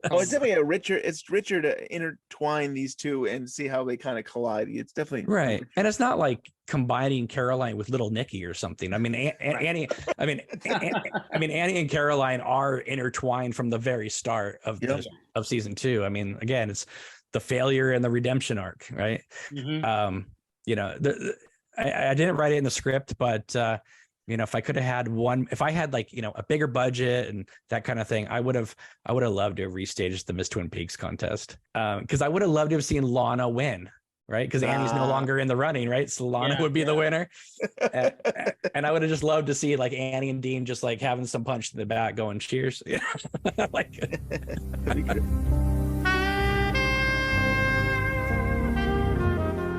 Oh, it's definitely it's richer to intertwine these two and see how they kind of collide. It's definitely right. And it's not like combining Caroline with Little Nicky or something. I mean, Annie and Caroline are intertwined from the very start of season 2. I mean, again, it's the failure and the redemption arc, right? Mm-hmm. You know, I didn't write it in the script, but you know, if I could have had if I had, like, you know, a bigger budget and that kind of thing, I would have loved to have restaged the Miss Twin Peaks contest, because I would have loved to have seen Lana win. right? Because Annie's no longer in the running, right? So Lana would be the winner. and, and I would have just loved to see like Annie and Dean just like having some punch to the back going cheers. Like That'd be great.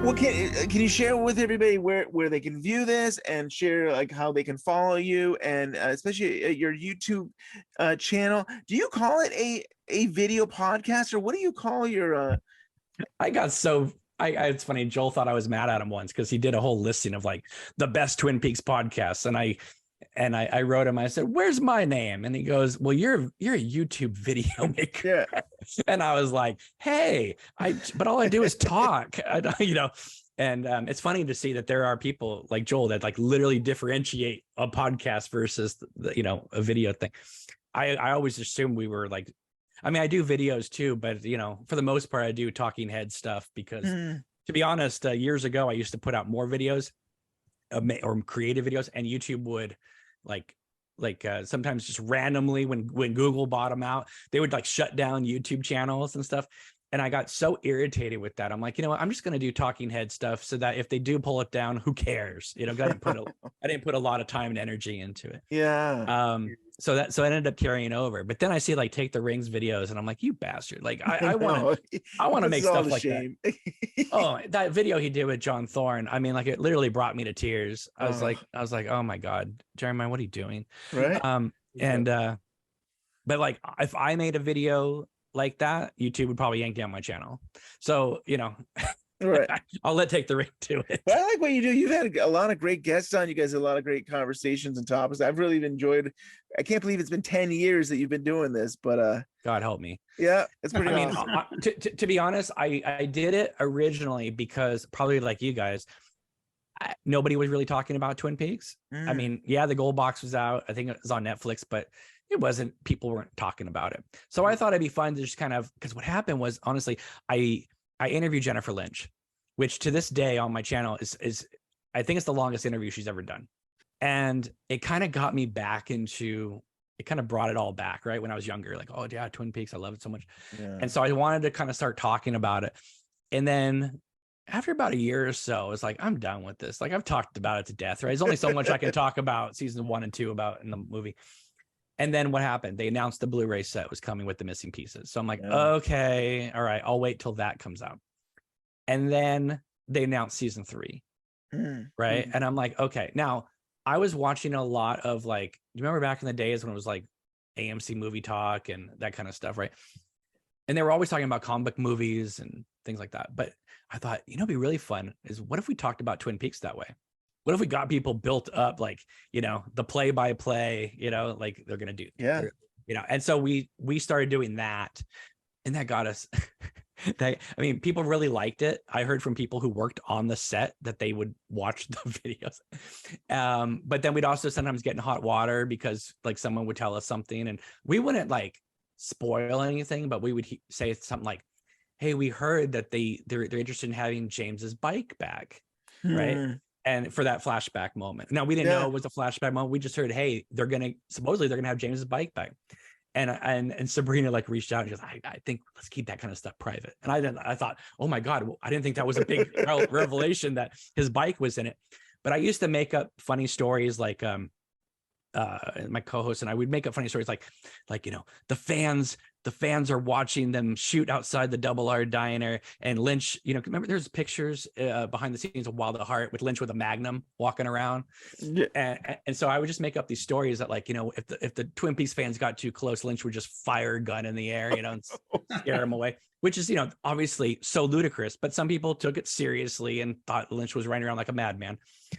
Well, can you share with everybody where they can view this and share like how they can follow you, and especially your YouTube channel? Do you call it a video podcast, or what do you call your I got so it's funny. Joel thought I was mad at him once because he did a whole listing of like the best Twin Peaks podcasts, and I wrote him. I said, "Where's my name?" And he goes, "Well, you're a YouTube video maker." Yeah. And I was like, "Hey, but all I do is talk," you know. And it's funny to see that there are people like Joel that like literally differentiate a podcast versus a video thing. I always assumed we were like, I mean, I do videos too, but for the most part, I do talking head stuff because to be honest, years ago, I used to put out more videos or creative videos, and YouTube would like sometimes just randomly when Google bought them out, they would like shut down YouTube channels and stuff. And I got so irritated with that. I'm like, you know what? I'm just going to do talking head stuff so that if they do pull it down, who cares? I didn't put a lot of time and energy into it. Yeah. So it ended up carrying over. But then I see like Take the Rings videos, and I'm like, you bastard! Like I want to make stuff like that. Oh, that video he did with John Thorne. I mean, like it literally brought me to tears. I was like, oh my God, Jeremiah, what are you doing? Right. But like if I made a video like that, YouTube would probably yank down my channel. So Right. I'll let Take the Ring do it. But I like what you do. You've had a lot of great guests on. You guys had a lot of great conversations and topics. I've really enjoyed. I can't believe it's been 10 years that you've been doing this, but God help me. yeah, it's pretty I awesome. mean, to be honest, I did it originally because probably like you guys, nobody was really talking about Twin Peaks. I mean, yeah, the Gold Box was out. I think it was on Netflix, but people weren't talking about it. So I thought it'd be fun to just kind of, because what happened was, honestly, I interviewed Jennifer Lynch, which to this day on my channel is I think it's the longest interview she's ever done. And it kind of got me back into, it kind of brought it all back, right? When I was younger, like, oh yeah, Twin Peaks, I love it so much. Yeah. And so I wanted to kind of start talking about it. And then after about a year or so, it's like, I'm done with this. Like I've talked about it to death, right? There's only so much I can talk about season 1 and 2 about in the movie. And then what happened? They announced the Blu-ray set was coming with the missing pieces. So I'm like, okay, all right, I'll wait till that comes out. And then they announced season 3, right? And I'm like, okay. Now, I was watching a lot of like, you remember back in the days when it was like AMC Movie Talk and that kind of stuff, right? And they were always talking about comic book movies and things like that. But I thought, it'd be really fun is what if we talked about Twin Peaks that way? What if we got people built up like, the play-by-play, like they're going to do, and so we started doing that, and that got us, people really liked it. I heard from people who worked on the set that they would watch the videos. But then we'd also sometimes get in hot water because like someone would tell us something and we wouldn't like spoil anything, but we would say something like, hey, we heard that they're interested in having James's bike back. Right. And for that flashback moment. Now we didn't know it was a flashback moment. We just heard, hey, supposedly they're gonna have James's bike back. And Sabrina like reached out and she goes, I think let's keep that kind of stuff private. And I thought, oh my God, I didn't think that was a big revelation that his bike was in it. But I used to make up funny stories like my co-host and I would make up funny stories like the fans are watching them shoot outside the Double R diner, and Lynch, remember there's pictures behind the scenes of Wild at Heart with Lynch with a Magnum walking around. And so I would just make up these stories that like, if the Twin Peaks fans got too close, Lynch would just fire a gun in the air, and scare them away, which is, obviously so ludicrous, but some people took it seriously and thought Lynch was running around like a madman.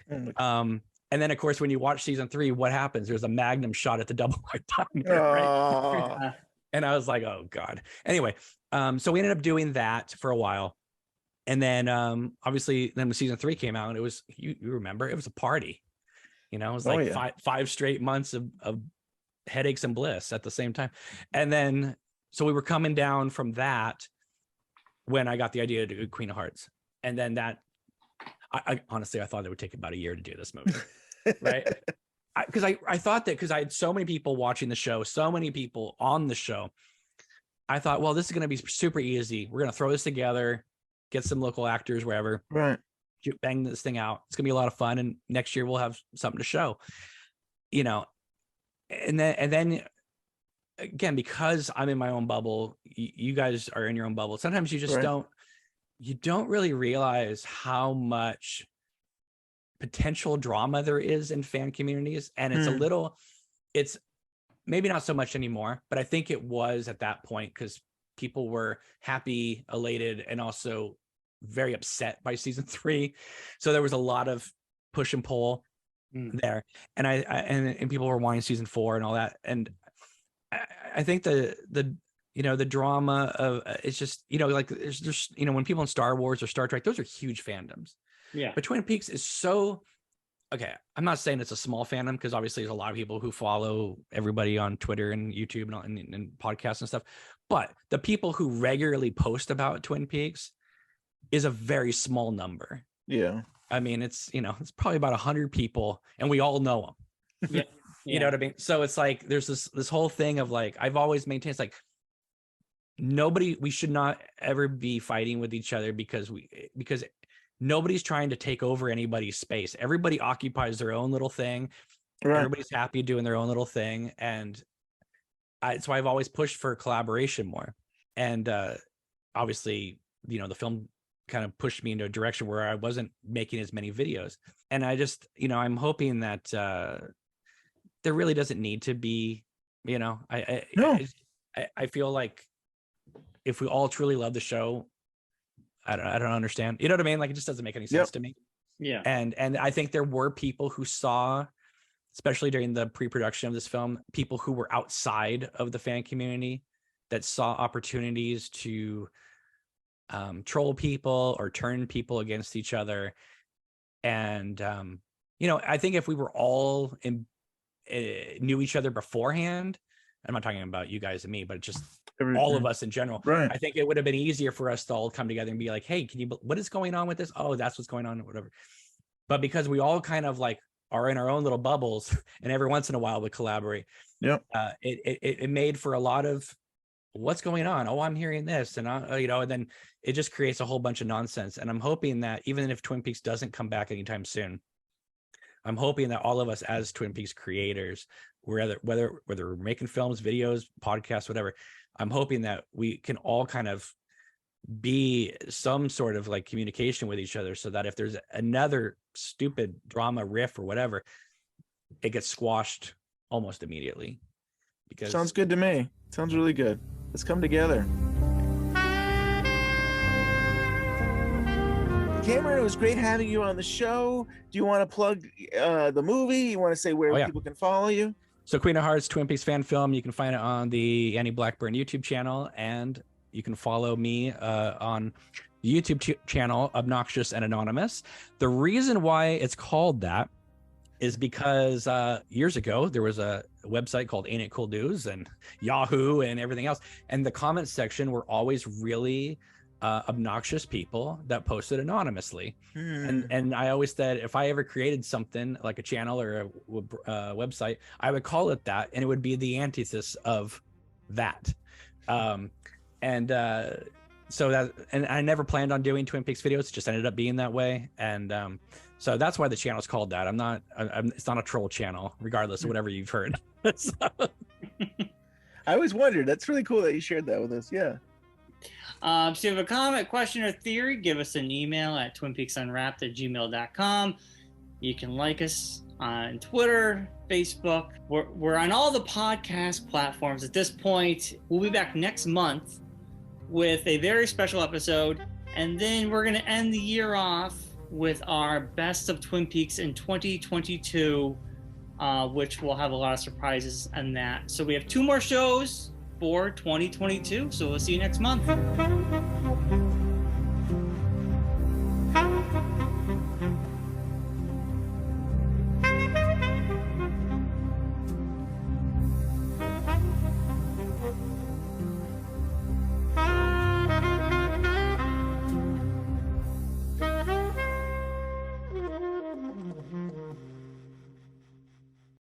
And then, of course, when you watch season 3, what happens? There's a Magnum shot at the Double R diner, right? And I was like, oh, God. Anyway, so we ended up doing that for a while. And then, obviously, then when season 3 came out, it was, you remember, it was a party. It was like five straight months of headaches and bliss at the same time. And then, so we were coming down from that when I got the idea to do Queen of Hearts. And then that, I honestly, I thought it would take about a year to do this movie. Right. Because I thought that because I had so many people watching the show, so many people on the show, I thought, well, this is going to be super easy. We're going to throw this together, get some local actors, wherever, Right. bang this thing out. It's gonna be a lot of fun, and next year we'll have something to show, you know. And then again, because I'm in my own bubble, you guys are in your own bubble. Sometimes you just Right. don't really realize how much potential drama there is in fan communities. And it's maybe not so much anymore, but I think it was at that point, because people were happy, elated, and also very upset by season 3. So there was a lot of push and pull there, and and people were wanting season 4 and all that. And I think the the drama of it's just, like there's when people in Star Wars or Star Trek, those are huge fandoms. Yeah. But Twin Peaks is so, okay, I'm not saying it's a small fandom, because obviously there's a lot of people who follow everybody on Twitter and YouTube and podcasts and stuff. But the people who regularly post about Twin Peaks is a very small number. Yeah. I mean, it's probably about 100 people, and we all know them. Yeah. You know what I mean? So it's like there's this whole thing of like, I've always maintained, it's like we should not ever be fighting with each other, because nobody's trying to take over anybody's space. Everybody occupies their own little thing. Right. Everybody's happy doing their own little thing. And so I've always pushed for collaboration more. And obviously, the film kind of pushed me into a direction where I wasn't making as many videos. And I just, I'm hoping that there really doesn't need to be, No. I feel like if we all truly love the show, I don't understand. You know what I mean? Like, it just doesn't make any sense to me. Yeah. And I think there were people who saw, especially during the pre-production of this film, people who were outside of the fan community that saw opportunities to troll people or turn people against each other. And I think if we were all knew each other beforehand, I'm not talking about you guys and me, but just all of us in general. Right. I think it would have been easier for us to all come together and be like, hey, what is going on with this? Oh, that's what's going on, or whatever. But because we all kind of like are in our own little bubbles, and every once in a while we collaborate. Yep. It made for a lot of what's going on. Oh, I'm hearing this, and and then it just creates a whole bunch of nonsense. And I'm hoping that even if Twin Peaks doesn't come back anytime soon, I'm hoping that all of us as Twin Peaks creators, whether we're making films, videos, podcasts, whatever, I'm hoping that we can all kind of be some sort of like communication with each other, so that if there's another stupid drama riff or whatever, it gets squashed almost immediately. Because Sounds good to me. Sounds really good. Let's come together. Cameron, it was great having you on the show. Do you want to plug the movie? You want to say where people can follow you? So Queen of Hearts, Twin Peaks fan film, you can find it on the Annie Blackburn YouTube channel, and you can follow me on the YouTube channel, Obnoxious and Anonymous. The reason why it's called that is because years ago, there was a website called Ain't It Cool News and Yahoo and everything else. And the comment section were always really obnoxious people that posted anonymously. And I always said, if I ever created something like a channel or a website, I would call it that, and it would be the antithesis of that. So that, and I never planned on doing Twin Peaks videos, it just ended up being that way. And so that's why the channel is called that. It's not a troll channel, regardless of whatever you've heard. So. I always wondered. That's really cool that you shared that with us. Yeah. So if you have a comment, question, or theory, give us an email at twinpeaksunwrapped@gmail.com. You can like us on Twitter, Facebook. We're on all the podcast platforms at this point. We'll be back next month with a very special episode, and then we're going to end the year off with our best of Twin Peaks in 2022, which will have a lot of surprises in that. So we have 2 more shows for 2022, so we'll see you next month.